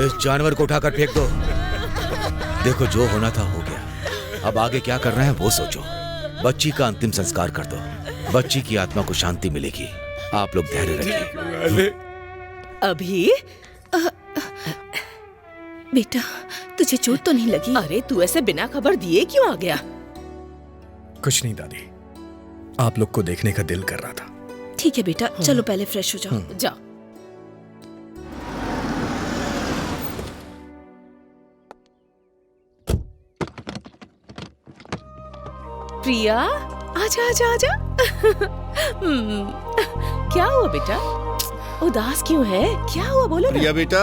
इस जानवर को उठाकर फेंक दो। देखो जो होना था हो गया, अब आगे क्या करना है वो सोचो। बच्ची का अंतिम संस्कार कर दो, बच्ची की आत्मा को शांति मिलेगी। आप लोग धैर्य रखिए। अभी बेटा तुझे चोट तो नहीं लगी? अरे तू ऐसे बिना खबर दिए क्यों आ गया? कुछ नहीं दादी, आप लोग को देखने का दिल कर रहा था। ठीक है बेटा, चलो पहले फ्रेश हो जाओ। जाओ। प्रिया, आजा आजा आजा। क्या हुआ बेटा, उदास क्यों है? क्या हुआ बोलो ना। प्रिया बेटा,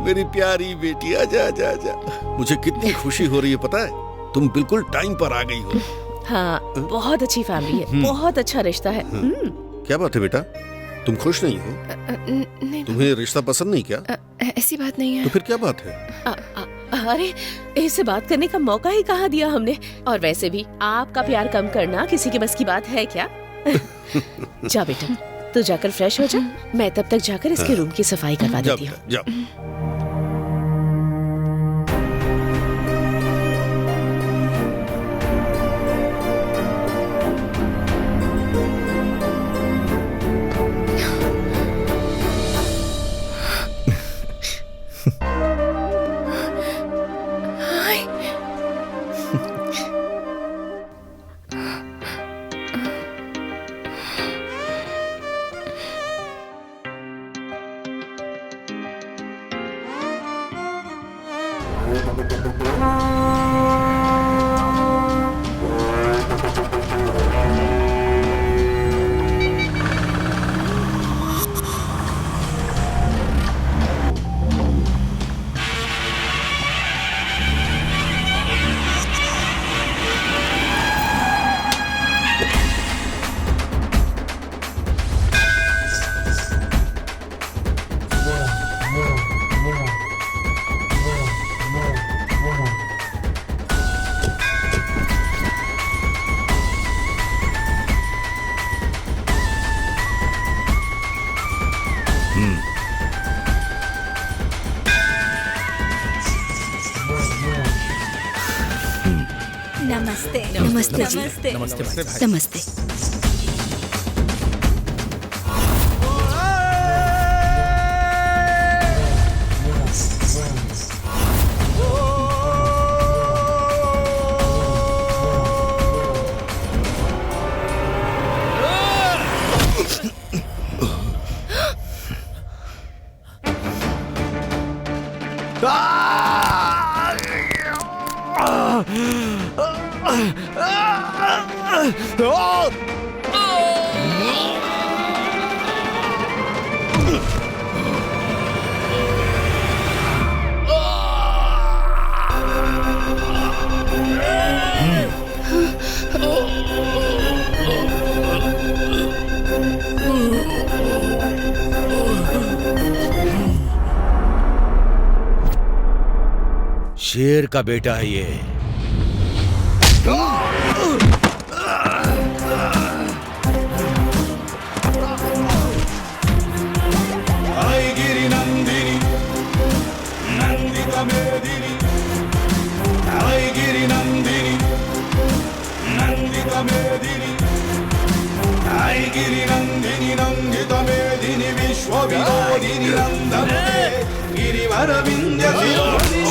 मेरी प्यारी बेटी, आजा आजा आजा। मुझे कितनी खुशी हो रही है पता है, तुम बिल्कुल टाइम पर आ गई हो। हाँ, बहुत अच्छी फैमिली है, बहुत अच्छा रिश्ता है। क्या बात है बेटा, तुम खुश नहीं हो? नहीं तुम्हें रिश्ता पसंद नहीं क्या? ऐसी बात नहीं है। तो फिर क्या बात है? अरे इससे बात करने का मौका ही कहाँ दिया हमने। और वैसे भी आपका प्यार कम करना किसी के बस की बात है क्या? जा बेटा, तू जाकर फ्रेश हो जा, मैं तब तक जाकर इसके रूम की सफाई करवा जाओ देती हूँ। बेटा, जाओ। नमस्ते नमस्ते जी। नमस्ते नमस्ते नमस्ते। शेर का बेटा है ये। आई गिरी नंदिनी नंदिता मेदिनी, आई गिरी नंदिनी नंदिता मेदिनी, आई गिरी नंदिनी नंदिता मेदिनी, विश्व विनोदिनी नंदनुते गिरिवर विंध्य शिरोमणि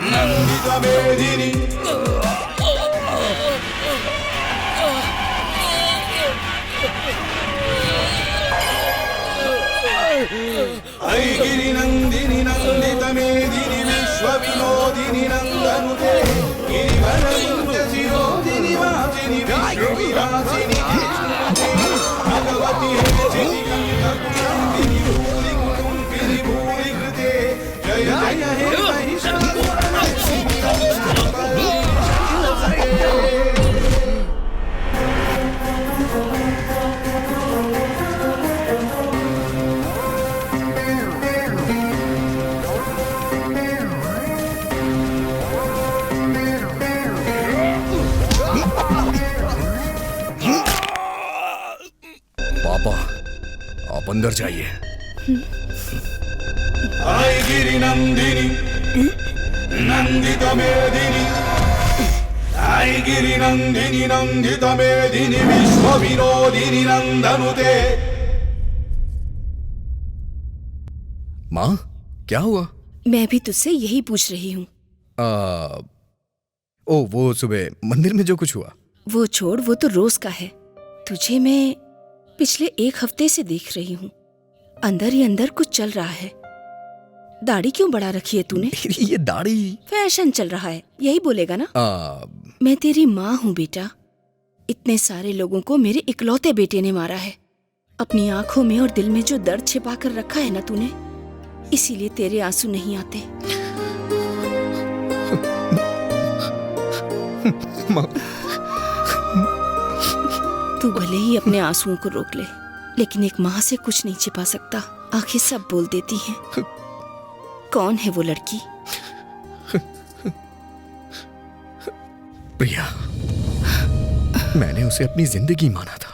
नंदिता मेदिनी। आई गिरी नंदिनी नंदित मेदिनी, विश्व विनोदिनी नंदनुते गिरिवर विंध्य शिरोदिनी वासिनी, विश्व विलासिनी भगवती हेचिनी नंदिनी भूरि कुटुम्बिनी भूरि कृते, जय जय हे महिषासुरमर्दिनी। पापा आप अंदर जाइए। आई गिरी नंदिनी नंदित मेदिनी, आई गिरी नंदिनी नंदित मेदिनी, विश्व विनोदिनी नंदनुते। माँ क्या हुआ? मैं भी तुझसे यही पूछ रही हूँ। ओ वो सुबह मंदिर में जो कुछ हुआ। वो छोड़, वो तो रोज का है। तुझे मैं पिछले 1 हफ्ते से देख रही हूँ, अंदर ही अंदर कुछ चल रहा है। दाढ़ी क्यों बढ़ा रखी है तूने? मेरी ये दाढ़ी फैशन चल रहा है, यही बोलेगा ना? मैं तेरी माँ हूँ बेटा। इतने सारे लोगों को मेरे इकलौते बेटे ने मारा है। अपनी आंखों में और दिल में जो दर्द छिपा कर रखा है ना तूने, इसीलिए तेरे आंसू नहीं आते। तू भले ही अपने आंसुओं को रोक ले, लेकिन एक माँ से कुछ नहीं छिपा सकता। आंखें सब बोल देती हैं। कौन है वो लड़की? प्रिया, मैंने उसे अपनी जिंदगी माना था,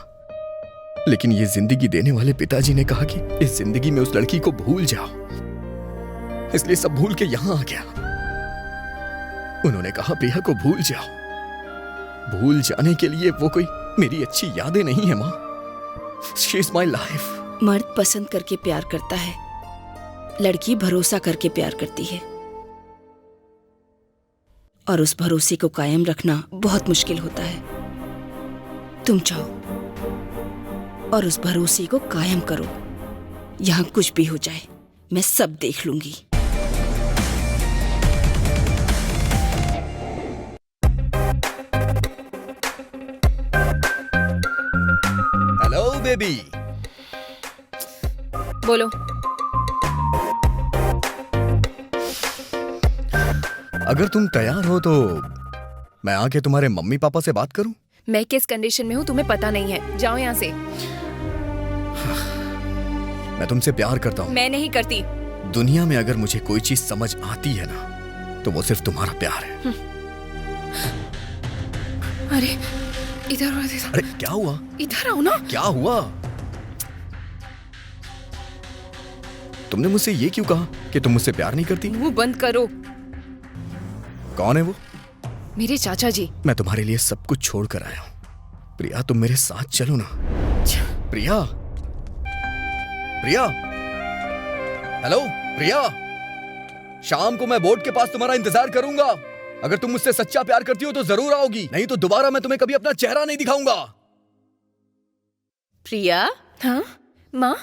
लेकिन ये जिंदगी देने वाले पिताजी ने कहा कि इस जिंदगी में उस लड़की को भूल जाओ, इसलिए सब भूल के यहां आ गया। उन्होंने कहा प्रिया को भूल जाओ। भूल जाने के लिए वो कोई मेरी अच्छी यादें नहीं है माँ। She is my life. मर्द पसंद करके प्यार करता है, लड़की भरोसा करके प्यार करती है, और उस भरोसे को कायम रखना बहुत मुश्किल होता है। तुम जाओ और उस भरोसे को कायम करो। यहां कुछ भी हो जाए, मैं सब देख लूंगी। Hello baby. बोलो। अगर तुम तैयार हो तो मैं आके तुम्हारे मम्मी पापा से बात करूं? मैं किस कंडीशन में हूँ तुम्हें पता नहीं है। जाओ यहाँ से। मैं तुमसे प्यार करता हूँ। मैं नहीं करती। दुनिया में अगर मुझे कोई चीज समझ आती है ना, तो वो सिर्फ तुम्हारा प्यार है। अरे इधर आओ, इधर। अरे क्या हुआ? इधर आओ ना। क्या हुआ? तुमने मुझसे ये क्यों कहा कि तुम मुझसे प्यार नहीं करती? मुंह बंद करो। कौन है वो? मेरे चाचा जी। मैं तुम्हारे लिए सब कुछ छोड़ कर आया हूं। प्रिया, तुम मेरे साथ चलो ना। प्रिया, प्रिया, हेलो प्रिया। शाम को मैं बोर्ड के पास तुम्हारा इंतजार करूंगा। अगर तुम मुझसे सच्चा प्यार करती हो तो जरूर आओगी, नहीं तो दोबारा मैं तुम्हें कभी अपना चेहरा नहीं दिखाऊंगा। प्रिया। हाँ माँ।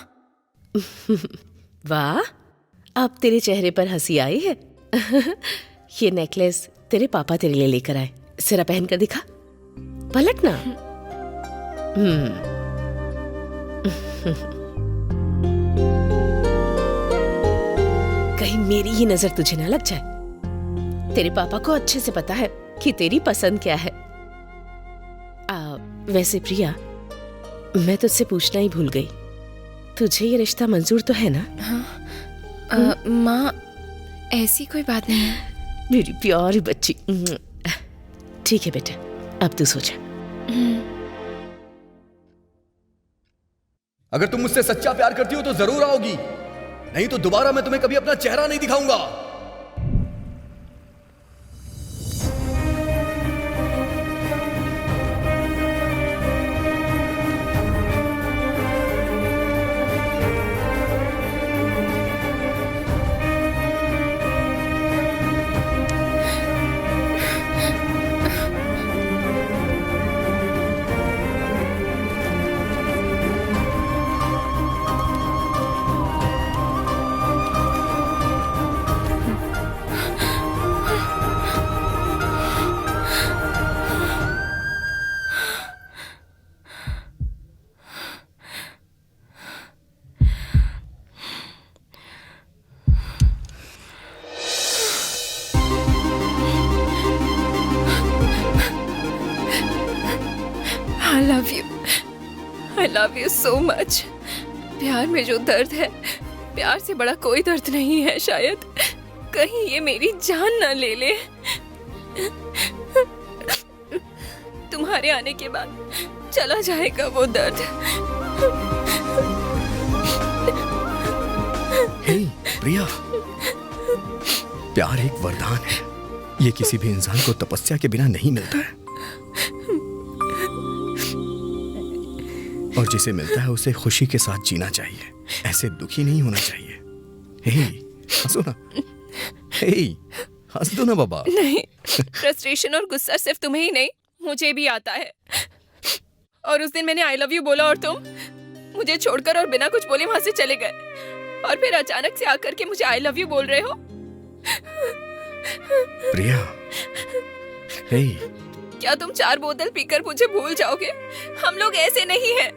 वाह, अब तेरे चेहरे पर हंसी आई है। ये नेकलेस तेरे पापा तेरे लिए लेकर आए, जरा पहन कर दिखा। पलट ना। कहीं मेरी ही नजर तुझे ना लग जाए। तेरे पापा को अच्छे से पता है कि तेरी पसंद क्या है। वैसे प्रिया, मैं तुझसे पूछना ही भूल गई, तुझे ये रिश्ता मंजूर तो है ना? हाँ माँ, ऐसी कोई बात नहीं है। मेरी प्यारी बच्ची। ठीक है बेटा, अब तू सो जा। अगर तुम मुझसे सच्चा प्यार करती हो तो जरूर आओगी, नहीं तो दोबारा मैं तुम्हें कभी अपना चेहरा नहीं दिखाऊंगा। I love you so much. प्यार में जो दर्द है, प्यार से बड़ा कोई दर्द नहीं है शायद। कहीं ये मेरी जान ना ले ले। तुम्हारे आने के बाद चला जाएगा वो दर्द। हे प्रिया, प्यार एक वरदान है। ये किसी भी इंसान को तपस्या के बिना नहीं मिलता है, और जिसे मिलता है उसे खुशी के साथ जीना चाहिए, ऐसे दुखी नहीं होना चाहिए। हे हंसो ना, हे हंस दो ना बाबा। नहीं, फ्रस्ट्रेशन और गुस्सा सिर्फ तुम्हें ही नहीं, मुझे भी आता है। और उस दिन मैंने आई लव यू बोला और तुम मुझे छोड़कर और बिना कुछ बोले वहां से चले गए, और फिर अचानक से आकर के मुझे आई लव यू बोल रहे हो। प्रिया, हे क्या तुम 4 बोतल पीकर मुझे भूल जाओगे? हम लोग ऐसे नहीं हैं।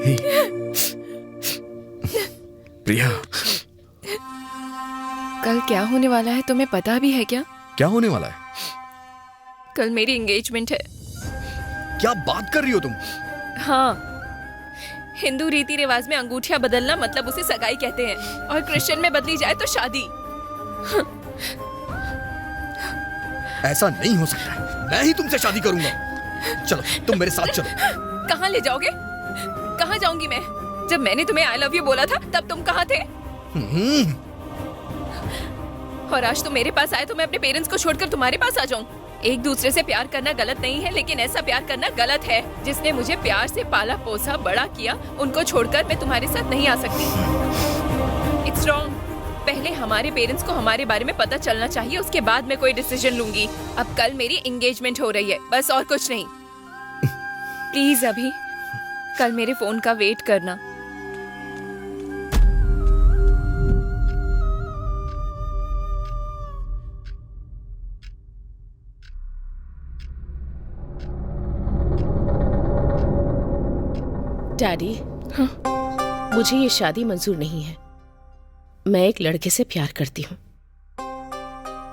हे प्रिया, कल क्या होने वाला है तुम्हें पता भी है क्या? क्या होने वाला है? कल मेरी एंगेजमेंट है। क्या बात कर रही हो तुम? हाँ, हिंदू रीति रिवाज में अंगूठियां बदलना मतलब उसे सगाई कहते हैं, और क्रिश्चियन में बदली जाए तो शादी। ऐसा नहीं हो सकता है, मैं ही तुमसे शादी करूंगा। चलो तुम मेरे साथ चलो। कहाँ ले जाओगे? कहाँ जाऊंगी मैं? जब मैंने तुम्हें आई लव यू बोला था तब तुम कहाँ थे? और आज तुम मेरे पास आए तो मैं अपने पेरेंट्स को छोड़कर तुम्हारे पास आ जाऊं? एक दूसरे से प्यार करना गलत नहीं है, लेकिन ऐसा प्यार करना गलत है। जिसने मुझे प्यार से पाला पोसा बड़ा किया, उनको छोड़कर मैं तुम्हारे साथ नहीं आ सकती। It's wrong. पहले हमारे पेरेंट्स को हमारे बारे में पता चलना चाहिए, उसके बाद मैं कोई डिसीजन लूंगी। अब कल मेरी एंगेजमेंट हो रही है, बस, और कुछ नहीं। प्लीज अभी कल मेरे फोन का वेट करना। डैडी, मुझे ये शादी मंजूर नहीं है। मैं एक लड़के से प्यार करती हूँ।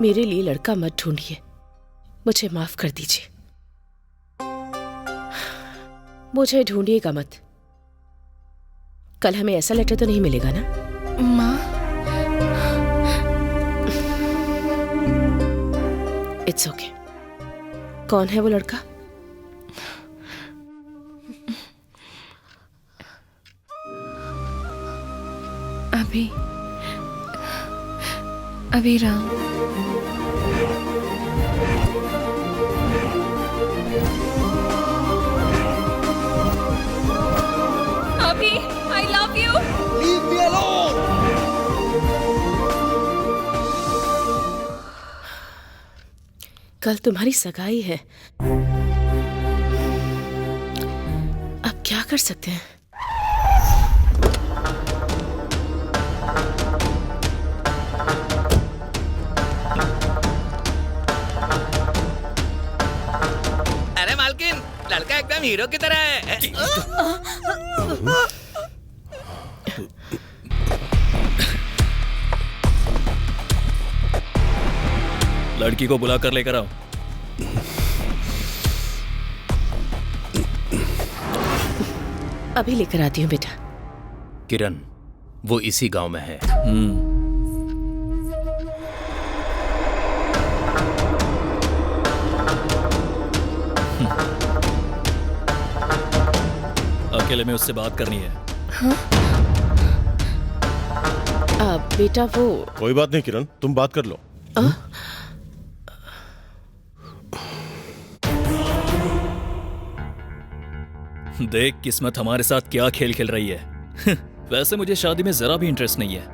मेरे लिए लड़का मत ढूंढिए, मुझे माफ कर दीजिए। मुझे ढूंढिएगा मत। कल हमें ऐसा लेटर तो नहीं मिलेगा ना? माँ, इट्स ओके। कौन है वो लड़का? अभी राम। अभी I love you. Leave me alone! कल तुम्हारी सगाई है, अब क्या कर सकते हैं? अरे मालकिन, लड़का एकदम हीरो की तरह है। लड़की को बुला कर लेकर आओ। अभी लेकर आती हूँ बेटा। किरण, वो इसी गांव में है। अकेले में उससे बात करनी है। बेटा वो कोई बात नहीं किरण, तुम बात कर लो। देख किस्मत हमारे साथ क्या खेल खेल रही है। वैसे मुझे शादी में जरा भी इंटरेस्ट नहीं है।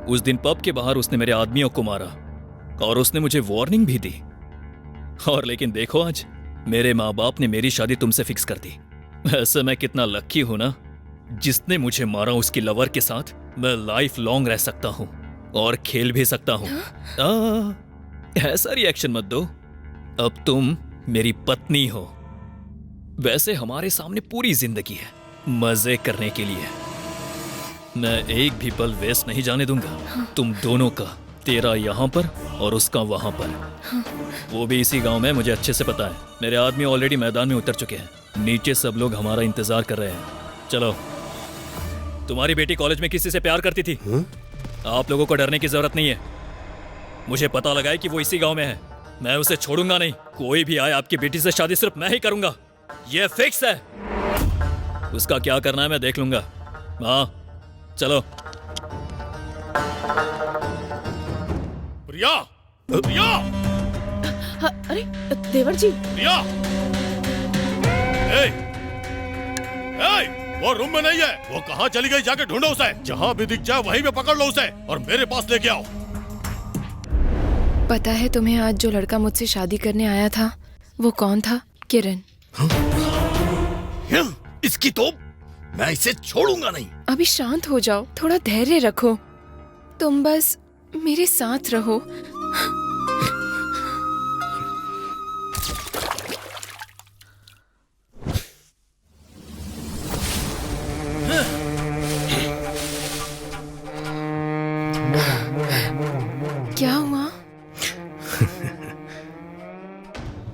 उस दिन पब के बाहर उसने मेरे आदमियों को मारा और उसने मुझे वार्निंग भी दी। और लेकिन देखो आज मेरे माँ बाप ने मेरी शादी तुमसे फिक्स कर दी। ऐसे मैं कितना लक्की हूं ना, जिसने मुझे मारा उसकी लवर के साथ मैं लाइफ लॉन्ग रह सकता हूं और खेल भी सकता हूं। ऐसा रिएक्शन मत दो, अब तुम मेरी पत्नी हो। वैसे हमारे सामने पूरी जिंदगी है मजे करने के लिए। मैं एक भी पल वेस्ट नहीं जाने दूंगा तुम दोनों का, तेरा यहाँ पर और उसका वहां पर। वो भी इसी गांव में, मुझे अच्छे से पता है। मेरे आदमी ऑलरेडी मैदान में उतर चुके हैं, नीचे सब लोग हमारा इंतजार कर रहे हैं। चलो। तुम्हारी बेटी कॉलेज में किसी से प्यार करती थी? आप लोगों को डरने की जरूरत नहीं है। मुझे पता लगा है कि वो इसी गांव में है। मैं उसे छोड़ूंगा नहीं। कोई भी आए, आपकी बेटी से शादी सिर्फ मैं ही करूंगा, ये फिक्स है। उसका क्या करना है मैं देख लूंगा। हाँ चलो। प्रिया, प्रिया, अरे देवर जी। प्रिया, वो रूम में नहीं है। वो कहाँ चली गई? जाके ढूंढो उसे। जहाँ भी दिख जाए वहीं पे पकड़ लो उसे और मेरे पास लेके आओ। पता है तुम्हें आज जो लड़का मुझसे शादी करने आया था वो कौन था? किरण। इसकी तो मैं इसे छोड़ूंगा नहीं। अभी शांत हो जाओ, थोड़ा धैर्य रखो। तुम बस मेरे साथ रहो। क्या हुआ?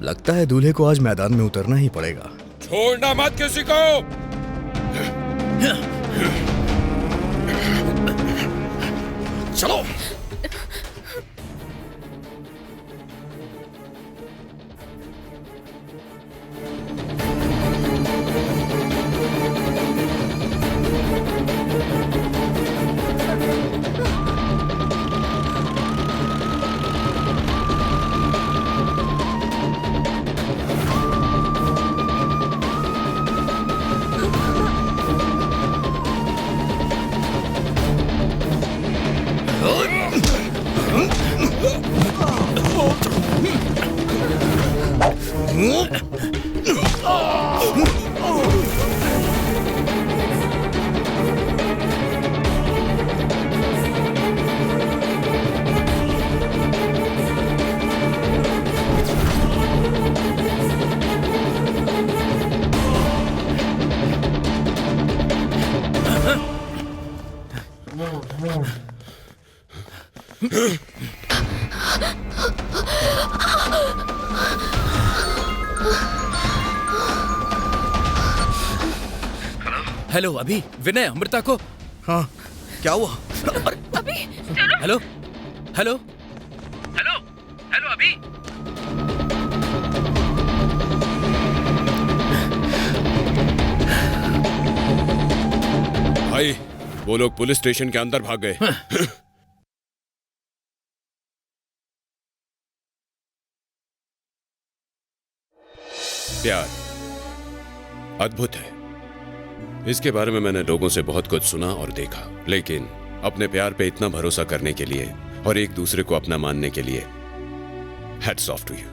लगता है दूल्हे को आज मैदान में उतरना ही पड़ेगा। छोड़ना मत किसी को। चलो। हेलो अभी, विनय अमृता को। हाँ क्या हुआ? अभी हेलो हेलो हेलो हेलो अभी। भाई वो लोग पुलिस स्टेशन के अंदर भाग गए। प्यार अद्भुत है। इसके बारे में मैंने लोगों से बहुत कुछ सुना और देखा, लेकिन अपने प्यार पे इतना भरोसा करने के लिए और एक दूसरे को अपना मानने के लिए हैट्स ऑफ टू यू।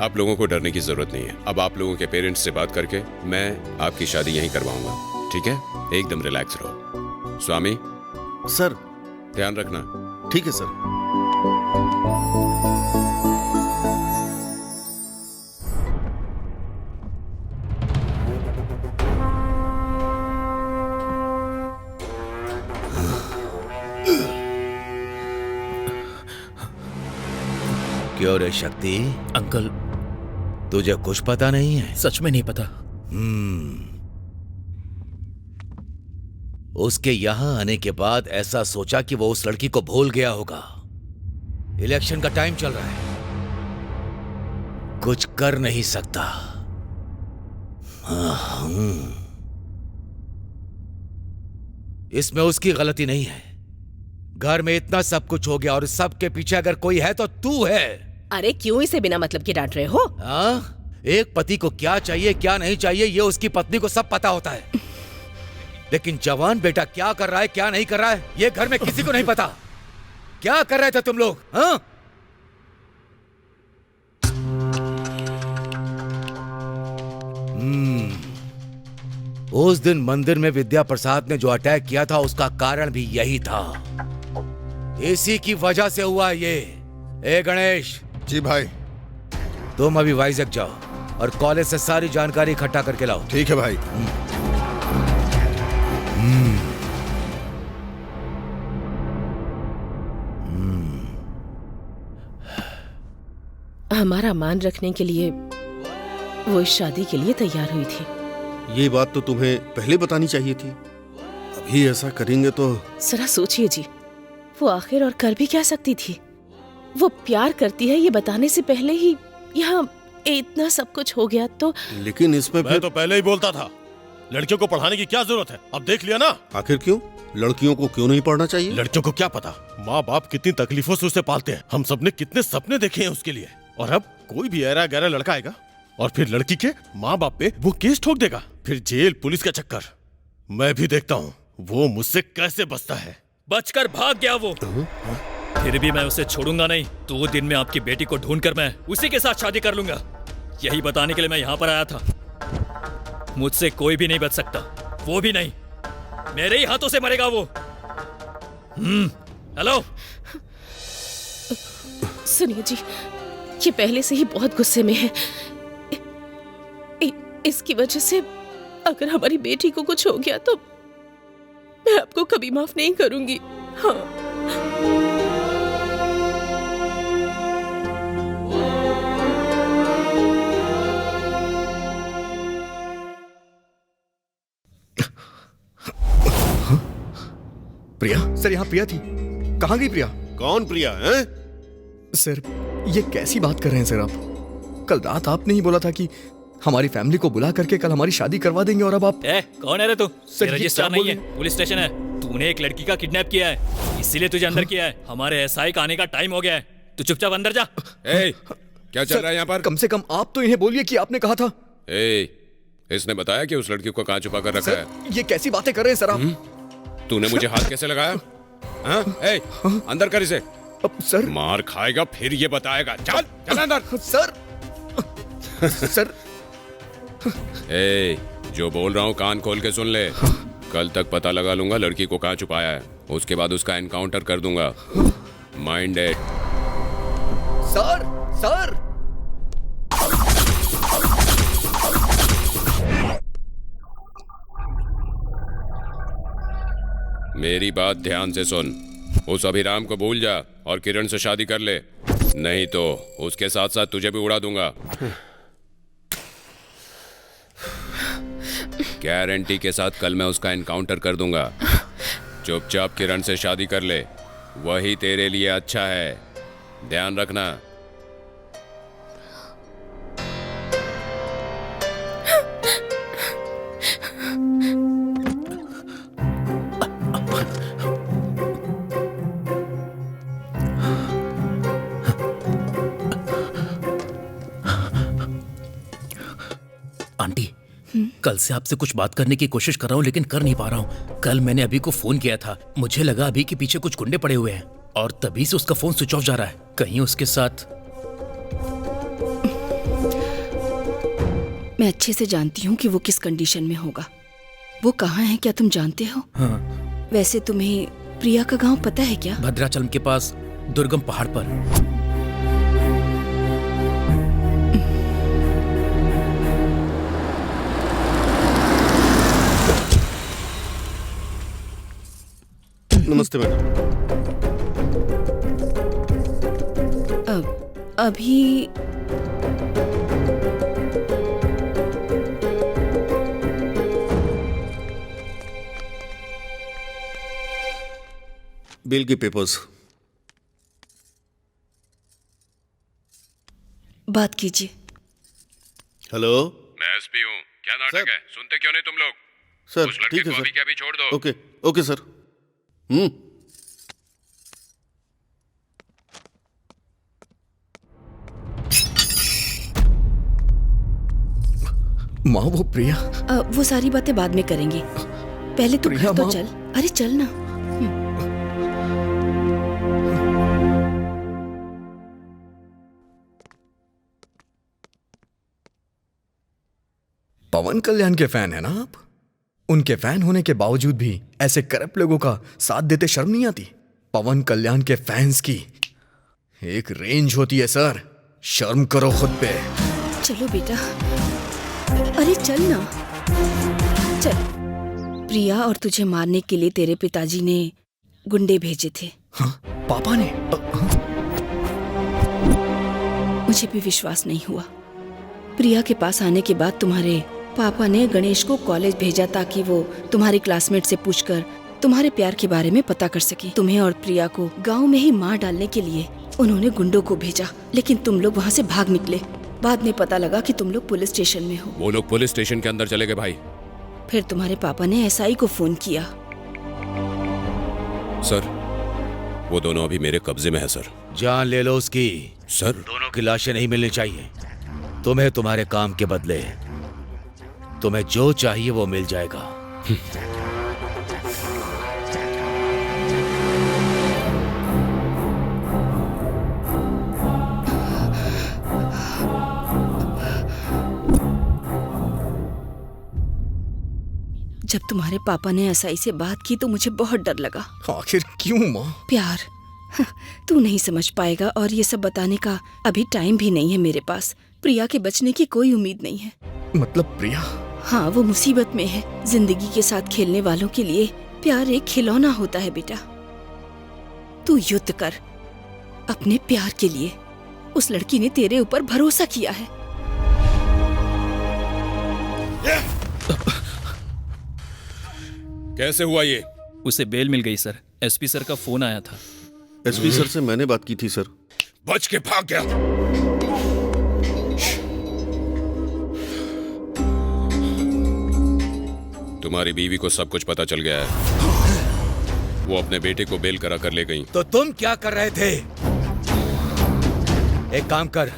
आप लोगों को डरने की जरूरत नहीं है। अब आप लोगों के पेरेंट्स से बात करके मैं आपकी शादी यहीं करवाऊंगा, ठीक है? एकदम रिलैक्स रहो। स्वामी सर, ध्यान रखना। ठीक है सर। क्यों रे शक्ति? अंकल, तुझे कुछ पता नहीं है? सच में नहीं पता। उसके यहां आने के बाद ऐसा सोचा कि वो उस लड़की को भूल गया होगा। इलेक्शन का टाइम चल रहा है, कुछ कर नहीं सकता। इसमें उसकी गलती नहीं है। घर में इतना सब कुछ हो गया और सब के पीछे अगर कोई है तो तू है। अरे क्यों इसे बिना मतलब के डांट रहे हो? एक पति को क्या चाहिए क्या नहीं चाहिए ये उसकी पत्नी को सब पता होता है, लेकिन जवान बेटा क्या कर रहा है क्या नहीं कर रहा है ये घर में किसी को नहीं पता। क्या कर रहे थे तुम लोग? हाँ? उस दिन मंदिर में विद्या प्रसाद ने जो अटैक किया था उसका कारण भी यही था। इसी की वजह से हुआ ये। ए गणेश। जी भाई। तुम अभी वाइजैक जाओ और कॉलेज से सारी जानकारी इकट्ठा करके लाओ। ठीक है भाई। हमारा मान रखने के लिए वो इस शादी के लिए तैयार हुई थी। ये बात तो तुम्हें पहले बतानी चाहिए थी। अभी ऐसा करेंगे तो। जरा सोचिए जी, वो आखिर और कर भी क्या सकती थी? वो प्यार करती है ये बताने से पहले ही यहाँ इतना सब कुछ हो गया तो। लेकिन इसमें मैं तो पहले ही बोलता था, लड़कियों को पढ़ाने की क्या जरूरत है? अब देख लिया ना। आखिर क्यों? लड़कियों को क्यों नहीं पढ़ना चाहिए? लड़कियों को क्या पता, माँ बाप कितनी तकलीफों से उसे पालते हैं। हम सबने कितने सपने देखे हैं उसके लिए, और अब कोई भी ऐरा गहरा लड़का आएगा और फिर लड़की के माँ बाप पे वो केस ठोक देगा, फिर जेल पुलिस का चक्कर। मैं भी देखता हूँ वो मुझसे कैसे बचता है। बचकर भाग गया वो। फिर भी मैं उसे छोड़ूंगा नहीं। 2 दिन में आपकी बेटी को ढूंढकर मैं उसी के साथ शादी कर लूंगा। यही बताने के लिए मैं यहाँ पर आया था। मुझसे कोई भी नहीं बच सकता, वो भी नहीं। मेरे ही हाथों से मरेगा वो। हेलो सुनिए जी, ये पहले से ही बहुत गुस्से में है। इसकी वजह से अगर हमारी बेटी को कुछ हो गया तो मैं आपको कभी माफ नहीं करूंगी। हाँ। प्रिया सर, यहाँ प्रिया थी। कहाँ गई प्रिया? कौन प्रिया है? सर ये कैसी बात कर रहे हैं सर आप? कल रात आपने ही बोला था कि हमारी फैमिली को बुला करके कल हमारी शादी करवा देंगे और अब आप। कौन है रे तू? सर, रजिस्टर नहीं है, पुलिस स्टेशन है। तूने एक लड़की का किडनैप किया है, इसीलिए तुझे अंदर किया है। हमारे एसआई का आने का टाइम हो गया है, तू चुपचाप अंदर जा। क्या चल रहा है यहाँ पर? कम से कम आप तो इन्हें बोलिए कि आपने कहा था। इसने बताया कि उस लड़की को कहाँ छुपा कर रखा है? ये कैसी बातें कर रहे हैं सर आप? तूने मुझे हाथ कैसे लगाया? अंदर कर इसे। सर मार खाएगा फिर ये बताएगा। चल चल अंदर। सर सर जो बोल रहा हूँ कान खोल के सुन ले। कल तक पता लगा लूंगा लड़की को कहाँ छुपाया है, उसके बाद उसका एनकाउंटर कर दूंगा। Mind it. सर सर मेरी बात ध्यान से सुन। उस अभिराम को भूल जा और किरण से शादी कर ले, नहीं तो उसके साथ साथ तुझे भी उड़ा दूंगा। गारंटी के साथ कल मैं उसका एनकाउंटर कर दूंगा। चुपचाप किरण से शादी कर ले, वही तेरे लिए अच्छा है। ध्यान रखना। कल से आपसे कुछ बात करने की कोशिश कर रहा हूँ लेकिन कर नहीं पा रहा हूँ। कल मैंने अभी को फोन किया था, मुझे लगा अभी के पीछे कुछ गुंडे पड़े हुए हैं और तभी से उसका फोन स्विच ऑफ जा रहा है। कहीं उसके साथ। मैं अच्छे से जानती हूँ कि वो किस कंडीशन में होगा। वो कहाँ है क्या तुम जानते हो? हाँ। वैसे तुम्हें प्रिया का गांव पता है क्या? भद्राचलम के पास दुर्गम पहाड़ पर। नमस्ते मैडम। अभी बिल की पेपर्स। बात कीजिए। हेलो, मैं एसपी हूँ। क्या नाटक है? सुनते क्यों नहीं तुम लोग? सर उस लड़के ठीक है को सर। अभी के अभी छोड़ दो। Okay okay sir. माँ वो प्रिया। वो सारी बातें बाद में करेंगे, पहले तू प्रिया घर तो माँ। चल। अरे चल ना। पवन कल्याण के फैन है ना आप? उनके फैन होने के बावजूद भी ऐसे करप्ट लोगों का साथ देते शर्म नहीं आती? पवन कल्याण के फैंस की एक रेंज होती है सर, शर्म करो खुद पे। चलो बेटा, अरे चल ना, चल। प्रिया और तुझे मारने के लिए तेरे पिताजी ने गुंडे भेजे थे। हाँ, पापा ने? मुझे भी विश्वास नहीं हुआ। प्रिया के पास आने के बाद तुम्हारे पापा ने गणेश को कॉलेज भेजा ताकि वो तुम्हारे क्लासमेट से पूछकर तुम्हारे प्यार के बारे में पता कर सके। तुम्हें और प्रिया को गांव में ही मार डालने के लिए उन्होंने गुंडों को भेजा, लेकिन तुम लोग वहाँ से भाग निकले। बाद में पता लगा कि तुम लोग पुलिस स्टेशन में हो। वो लोग पुलिस स्टेशन के अंदर चले गए भाई। फिर तुम्हारे पापा ने एसआई को फोन किया। सर, वो दोनों अभी मेरे कब्जे में है सर। जान ले लो उसकी। सर, दोनों की लाशें नहीं मिलनी चाहिए। तुम्हें तुम्हारे काम के बदले तुम्हें जो चाहिए वो मिल जाएगा। जब तुम्हारे पापा ने एसआई से बात की तो मुझे बहुत डर लगा। आखिर क्यों माँ? प्यार, तू नहीं समझ पाएगा और ये सब बताने का अभी टाइम भी नहीं है मेरे पास। प्रिया के बचने की कोई उम्मीद नहीं है। मतलब प्रिया? हाँ, वो मुसीबत में है। जिंदगी के साथ खेलने वालों के लिए प्यार एक खिलौना होता है बेटा। तू युद्ध कर अपने प्यार के लिए। उस लड़की ने तेरे ऊपर भरोसा किया है। कैसे हुआ ये? उसे बेल मिल गई सर। एसपी सर का फोन आया था। एसपी सर से मैंने बात की थी सर। बच के भाग गया। तुम्हारी बीवी को सब कुछ पता चल गया है। वो अपने बेटे को बेल करा कर ले गई। तो तुम क्या कर रहे थे? एक काम कर,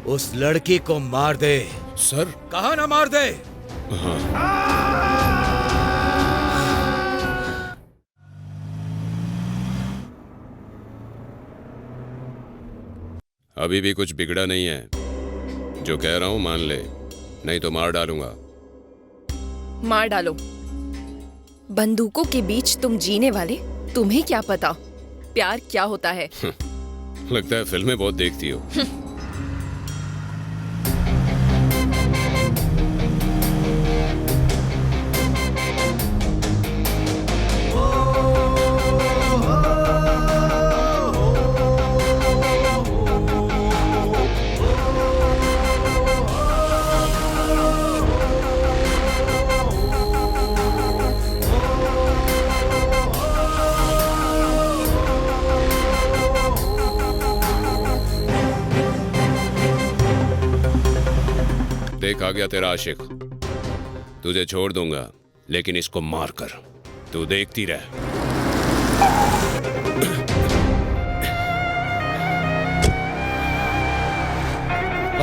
उस लड़की को मार दे। सर, कहा ना मार दे। हाँ। अभी भी कुछ बिगड़ा नहीं है। जो कह रहा हूं मान ले, नहीं तो मार डालूंगा। मार डालो। बंदूकों के बीच तुम जीने वाले, तुम्हें क्या पता प्यार क्या होता है? लगता है फिल्में बहुत देखती हो। देख आ गया तेरा आशिक। तुझे छोड़ दूंगा, लेकिन इसको मार कर तू देखती रह।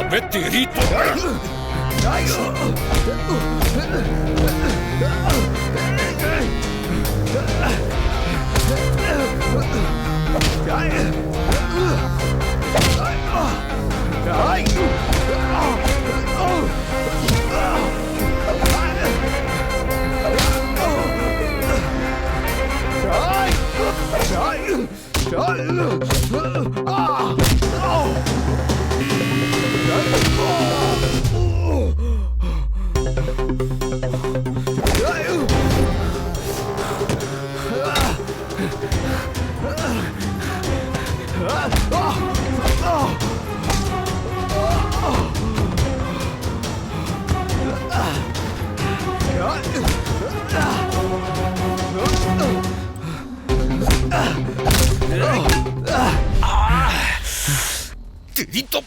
अबे तेरी तो तेरी तो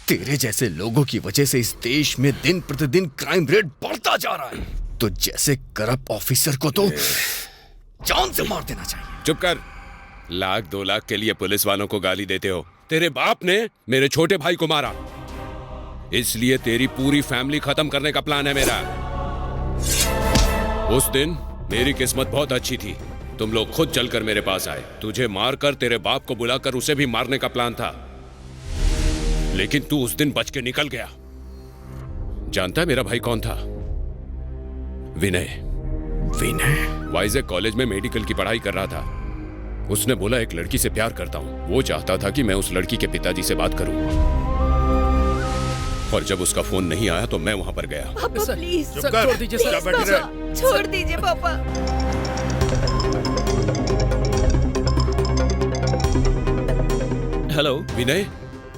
तेरे जैसे लोगों की वजह से इस देश में दिन प्रतिदिन क्राइम रेट बढ़ता जा रहा है। तो जैसे करप्ट ऑफिसर को तो जान से मार देना चाहिए। चुप कर। 1-2 लाख के लिए पुलिस वालों को गाली देते हो। तेरे बाप ने मेरे छोटे भाई को मारा, इसलिए तेरी पूरी फैमिली खत्म करने का प्लान है मेरा। उस दिन मेरी किस्मत बहुत अच्छी थी, तुम लोग खुद चलकर मेरे पास आए। तुझे मारकर तेरे बाप को बुलाकर उसे भी मारने का प्लान था, लेकिन तू उस दिन बच के निकल गया। जानता है मेरा भाई कौन था? विनय। विनय वाइजैक कॉलेज में मेडिकल की पढ़ाई कर रहा था। उसने बोला एक लड़की से प्यार करता हूं। वो चाहता था कि मैं उस लड़की के पिताजी से बात करूं, और जब उसका फोन नहीं आया तो मैं वहां पर गया। पापा प्लीज छोड़ दीजिए सर, प्लीज पापा, छोड़ दीजिए पापा। हेलो विनय,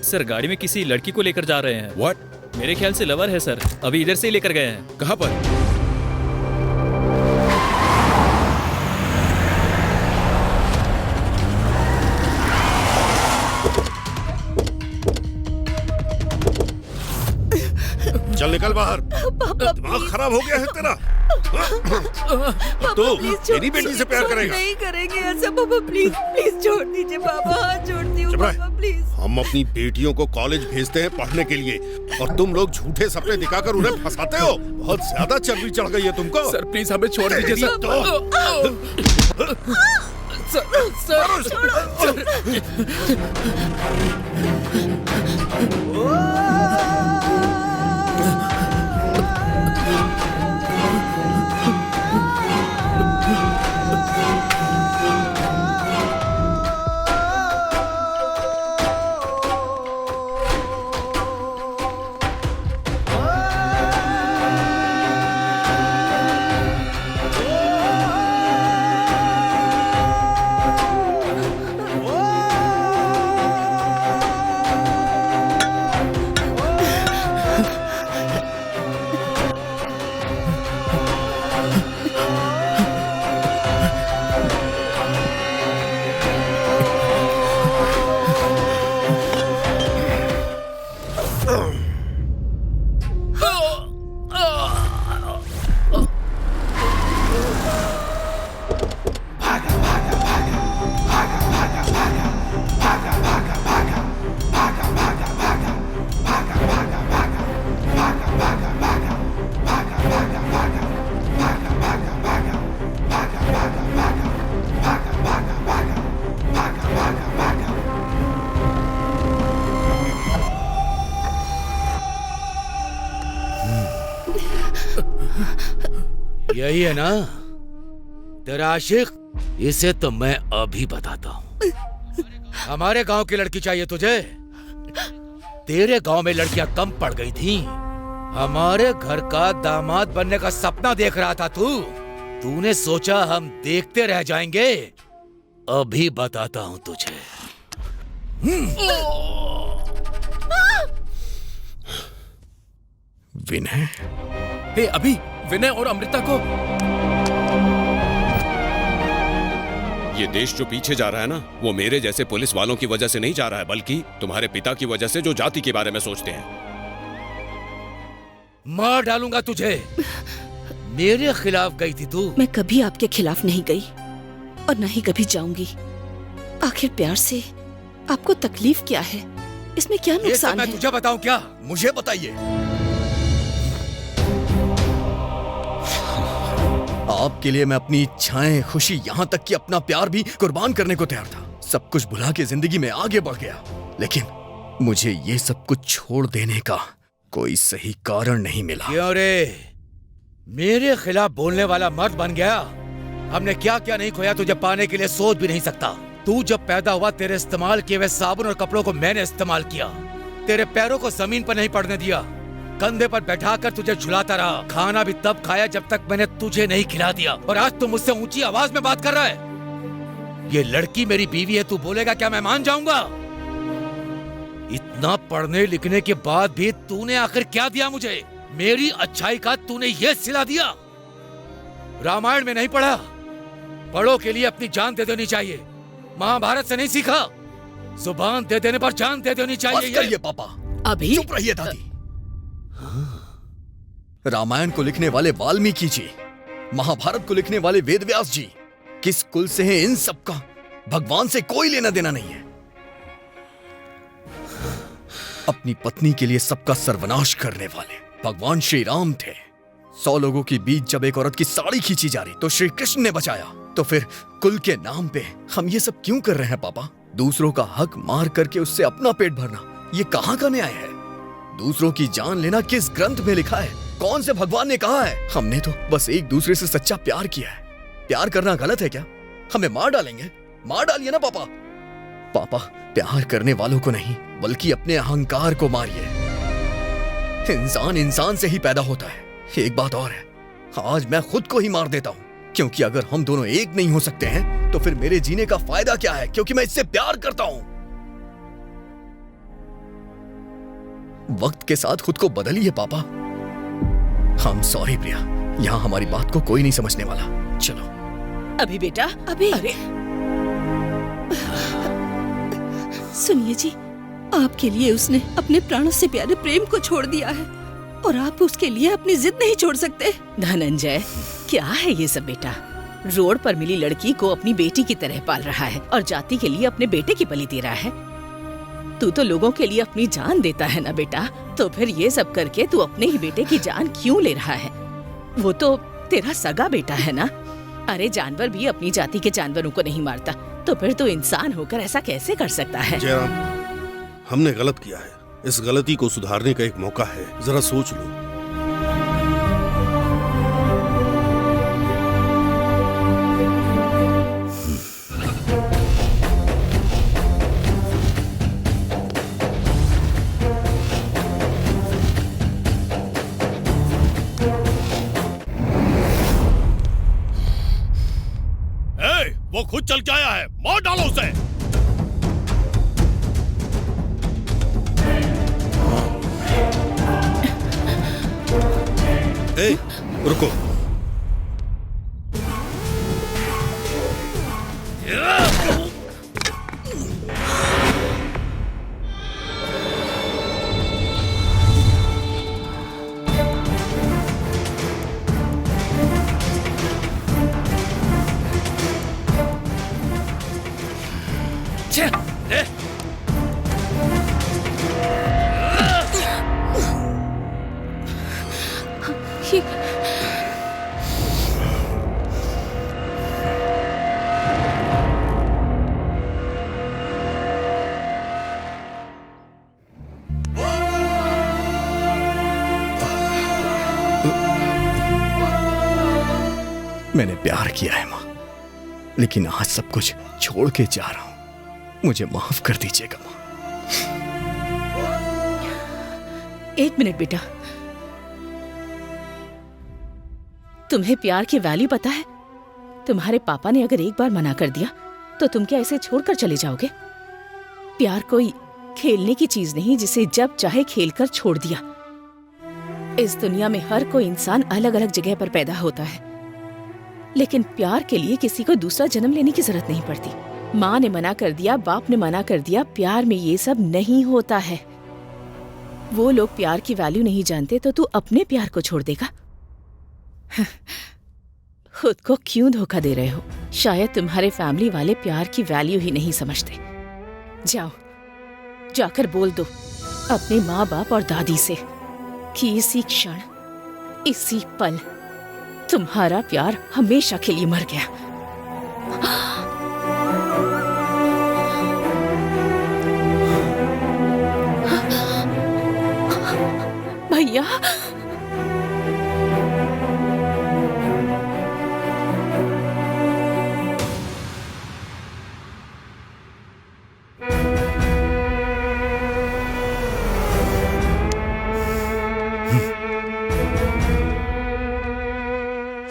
सर, गाड़ी में किसी लड़की को लेकर जा रहे हैं। व्हाट? मेरे ख्याल से लवर है सर, अभी इधर से ही लेकर गए हैं। कहां पर? चल निकल बाहर। दिमाग खराब हो गया है तेरा। तो मेरी बेटी से प्यार करेगा? नहीं करेंगे ऐसा पापा, प्लीज प्लीज छोड़ दीजिए पापा, हाथ जोड़ती हूँ पापा प्लीज। हम अपनी बेटियों को कॉलेज भेजते हैं पढ़ने के लिए, और तुम लोग झूठे सपने दिखाकर उन्हें फंसाते हो। बहुत ज्यादा चर्बी चढ़ गई है तुमको। सर प्लीज हमें छोड़ दीजिए सर। यही है ना तेरा आशिक? इसे तो मैं अभी बताता हूँ। हमारे गांव की लड़की चाहिए तुझे? तेरे गांव में लड़कियां कम पड़ गई थी। हमारे घर का दामाद बनने का सपना देख रहा था तू। तूने सोचा हम देखते रह जाएंगे? अभी बताता हूँ तुझे। विनय, हे अभी विनय और अमृता को। ये देश जो पीछे जा रहा है ना, वो मेरे जैसे पुलिस वालों की वजह से नहीं जा रहा है, बल्कि तुम्हारे पिता की वजह से, जो जाति के बारे में सोचते हैं। मार डालूंगा तुझे। मेरे खिलाफ गई थी तू। मैं कभी आपके खिलाफ नहीं गई और न ही कभी जाऊंगी। आखिर प्यार से आपको तकलीफ क्या है? इसमें क्या नुकसान है? मैं तुझे बताऊं क्या? मुझे बताइए। आपके लिए मैं अपनी इच्छाएं, खुशी, यहां तक कि अपना प्यार भी कुर्बान करने को तैयार था। सब कुछ भुला के जिंदगी में आगे बढ़ गया, लेकिन मुझे ये सब कुछ छोड़ देने का कोई सही कारण नहीं मिला। क्यों रे? मेरे खिलाफ बोलने वाला मर्द बन गया। हमने क्या क्या नहीं खोया तुझे पाने के लिए सोच भी नहीं सकता। तू जब पैदा हुआ तेरे इस्तेमाल किए हुए साबुन और कपड़ों को मैंने इस्तेमाल किया। तेरे पैरों को जमीन पर नहीं पड़ने दिया, कंधे पर बैठाकर तुझे झुलाता रहा। खाना भी तब खाया जब तक मैंने तुझे नहीं खिला दिया। और आज तू मुझसे ऊंची आवाज में बात कर रहा है। ये लड़की मेरी बीवी है, तू बोलेगा क्या मैं मान जाऊंगा? इतना पढ़ने लिखने के बाद भी तूने आखिर क्या दिया मुझे? मेरी अच्छाई का तूने ये सिला दिया। रामायण में नहीं पढ़ा, बड़ों के लिए अपनी जान दे देनी चाहिए। महाभारत से नहीं सीखा, जुबान दे देने पर जान दे देनी चाहिए। बस करिए पापा, अभी चुप रहिए दादी। रामायण को लिखने वाले वाल्मीकि जी, महाभारत को लिखने वाले वेदव्यास जी, किस कुल से हैं इन सब का भगवान से कोई लेना देना नहीं है। अपनी पत्नी के लिए सबका सर्वनाश करने वाले भगवान श्री राम थे। 100 लोगों के बीच जब एक औरत की साड़ी खींची जा रही तो श्री कृष्ण ने बचाया। तो फिर कुल के नाम पे हम ये सब क्यों कर रहे हैं पापा? दूसरों का हक मार करके उससे अपना पेट भरना, ये कहाँ का न्याय है? दूसरों की जान लेना किस ग्रंथ में लिखा है? कौन से भगवान ने कहा है? हमने तो बस एक दूसरे से सच्चा प्यार किया है। प्यार करना गलत है क्या? हमें मार डालेंगे? मार डालिए ना पापा। पापा, प्यार करने वालों को नहीं बल्कि अपने अहंकार को मारिए। इंसान इंसान से ही पैदा होता है। एक बात और है, आज मैं खुद को ही मार देता हूँ, क्योंकि अगर हम दोनों एक नहीं हो सकते हैं तो फिर मेरे जीने का फायदा क्या है? क्योंकि मैं इससे प्यार करता हूँ। वक्त के साथ खुद को बदलिए पापा। हम सॉरी प्रिया, यहाँ हमारी बात को कोई नहीं समझने वाला। चलो। अभी बेटा, अभी अरे सुनिए जी, आपके लिए उसने अपने प्राणों से प्यारे प्रेम को छोड़ दिया है और आप उसके लिए अपनी जिद नहीं छोड़ सकते। धनंजय, क्या है ये सब बेटा? रोड पर मिली लड़की को अपनी बेटी की तरह पाल रहा है और जाति के लिए अपने बेटे की बलि दे रहा है। तू तो लोगों के लिए अपनी जान देता है ना बेटा, तो फिर ये सब करके तू अपने ही बेटे की जान क्यों ले रहा है? वो तो तेरा सगा बेटा है ना। अरे जानवर भी अपनी जाति के जानवरों को नहीं मारता, तो फिर तू इंसान होकर ऐसा कैसे कर सकता है? जयराम, हमने गलत किया है। इस गलती को सुधारने का एक मौका है, जरा सोच लो। वो खुद चल के आया है, मार डालो उसे। ए, रुको। मैंने प्यार किया है माँ, लेकिन आज सब कुछ छोड़ के जा रहा हूँ। मुझे माफ कर दीजिएगा माँ। एक मिनट बेटा, तुम्हें प्यार की वैल्यू पता है? तुम्हारे पापा ने अगर एक बार मना कर दिया तो तुम क्या इसे छोड़कर चले जाओगे? प्यार कोई खेलने की चीज नहीं जिसे जब चाहे खेलकर छोड़ दिया। इस दुनिया में हर कोई इंसान अलग अलग जगह पर पैदा होता है, लेकिन प्यार के लिए किसी को दूसरा जन्म लेने की जरूरत नहीं पड़ती। माँ ने मना कर दिया, बाप ने मना कर दिया, प्यार में ये सब नहीं होता है। वो लोग प्यार की वैल्यू नहीं जानते तो तू अपने प्यार को छोड़ देगा? खुद को क्यों धोखा दे रहे हो? शायद तुम्हारे फैमिली वाले प्यार की वैल्यू ही नहीं समझते। जाओ, जाकर बोल दो अपने माँ बाप और दादी से कि इसी क्षण, इसी पल तुम्हारा प्यार हमेशा के लिए मर गया। भैया,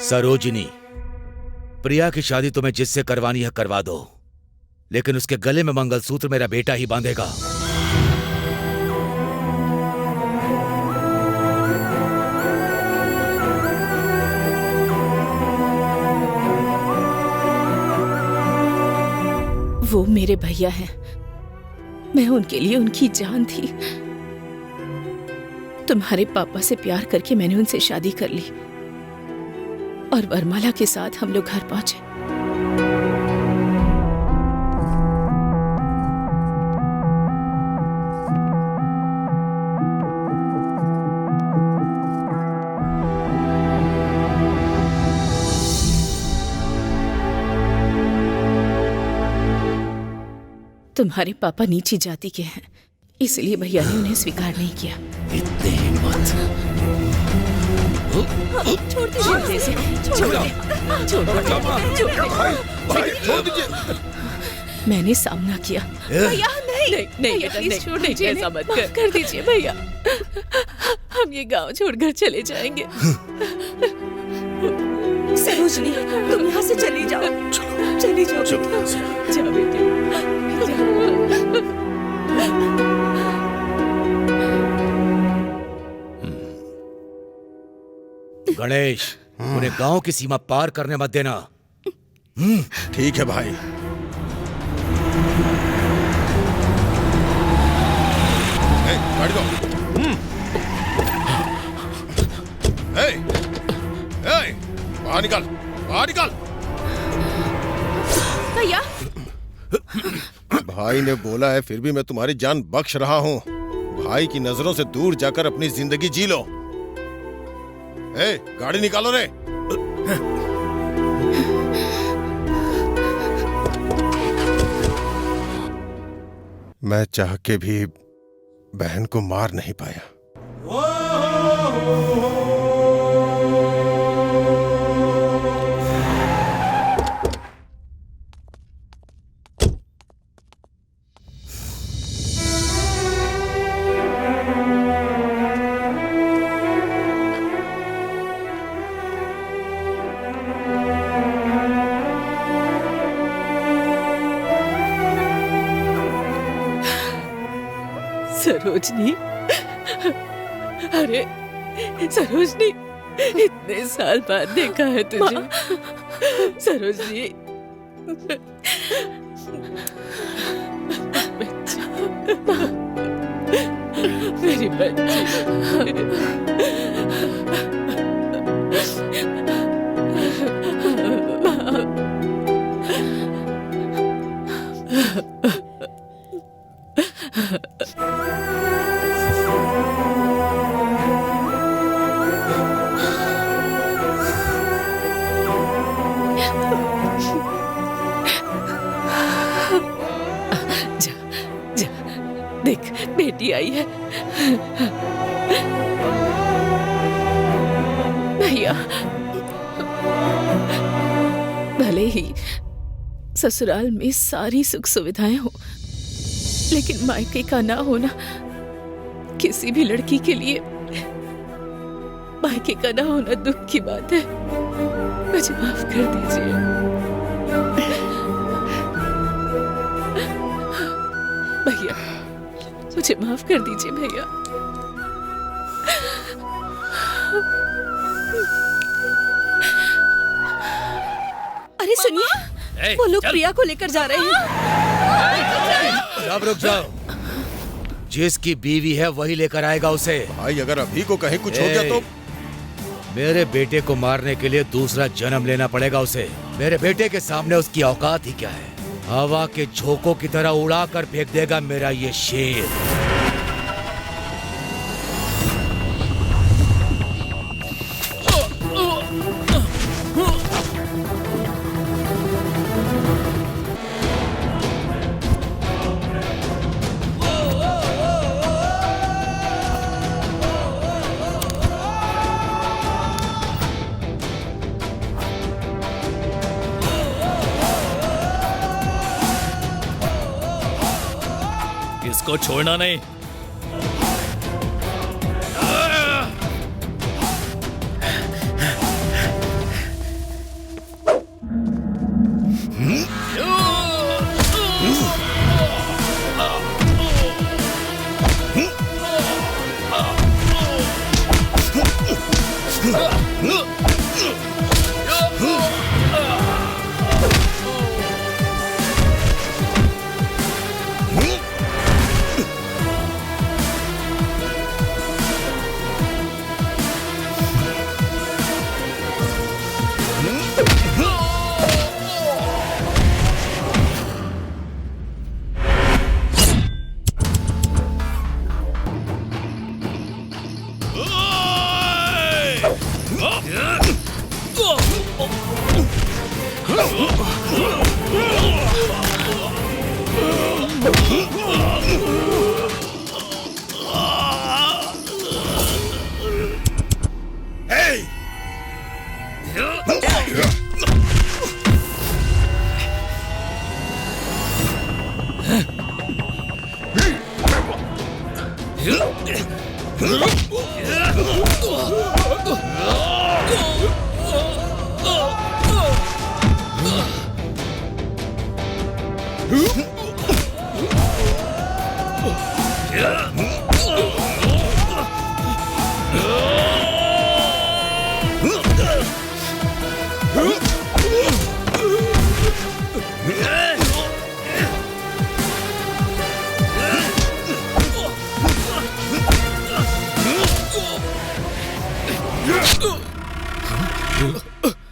सरोजिनी, प्रिया की शादी तुम्हें जिससे करवानी है करवा दो, लेकिन उसके गले में मंगलसूत्र मेरा बेटा ही बांधेगा। वो मेरे भैया हैं। मैं उनके लिए उनकी जान थी। तुम्हारे पापा से प्यार करके मैंने उनसे शादी कर ली और वरमाला के साथ हम लोग घर पहुंचे। तुम्हारे पापा नीची जाति के हैं, इसलिए भैया ने उन्हें स्वीकार नहीं किया। इतनी हिम्मत! छोड़ दीजिए, छोड़ दीजिए। मैंने सामना किया। भैया नहीं बेटा, नहीं, छोड़ दीजिए, ऐसा मत कर दीजिए भैया। हम ये गांव छोड़कर चले जाएंगे। सरोजनी, तुम यहाँ से चली जाओ। चली जाओ, जाओ बेटे। गणेश, उन्हें गांव की सीमा पार करने मत देना। ठीक है भाई। गाड़ी दो। बाहर निकाल, बाहर निकाल। भैया, भाई ने बोला है, फिर भी मैं तुम्हारी जान बख्श रहा हूँ। भाई की नजरों से दूर जाकर अपनी जिंदगी जी लो। गाड़ी निकालो रे। मैं चाह के भी बहन को मार नहीं पाया। सरोजनी, अरे सरोजनी, इतने साल बाद देखा है तुझे। सरोजनी, मेरी बच्ची। देख, बेटी आई है। भैया, भले ही ससुराल में सारी सुख सुविधाएं हो, लेकिन मायके का ना होना किसी भी लड़की के लिए, मायके का ना होना दुख की बात है। मुझे माफ कर दीजिए भैया, मुझे माफ कर दीजिए भैया। अरे सुनिए, वो लोग प्रिया को लेकर जा रहे हैं। अब रुक जाओ। जिसकी बीवी है वही लेकर आएगा उसे। भाई, अगर अभी को कहीं कुछ हो गया तो मेरे बेटे को मारने के लिए दूसरा जन्म लेना पड़ेगा उसे। मेरे बेटे के सामने उसकी औकात ही क्या है। हवा के झोंकों की तरह उड़ा कर फेंक देगा मेरा ये शेर। इसको छोड़ना नहीं।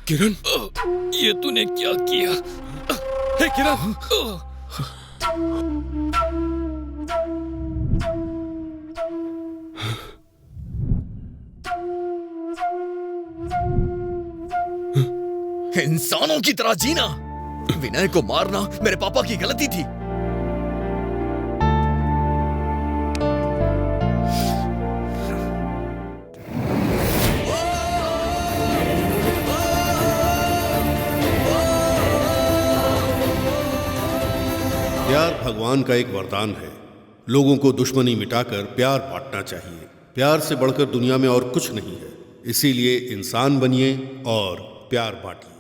किरण, ये तूने क्या किया? हे किरण! इंसानों की तरह जीना, विनय को मारना मेरे पापा की गलती थी। प्यार भगवान का एक वरदान है। लोगों को दुश्मनी मिटाकर प्यार बांटना चाहिए। प्यार से बढ़कर दुनिया में और कुछ नहीं है। इसीलिए इंसान बनिए और प्यार बांटिए।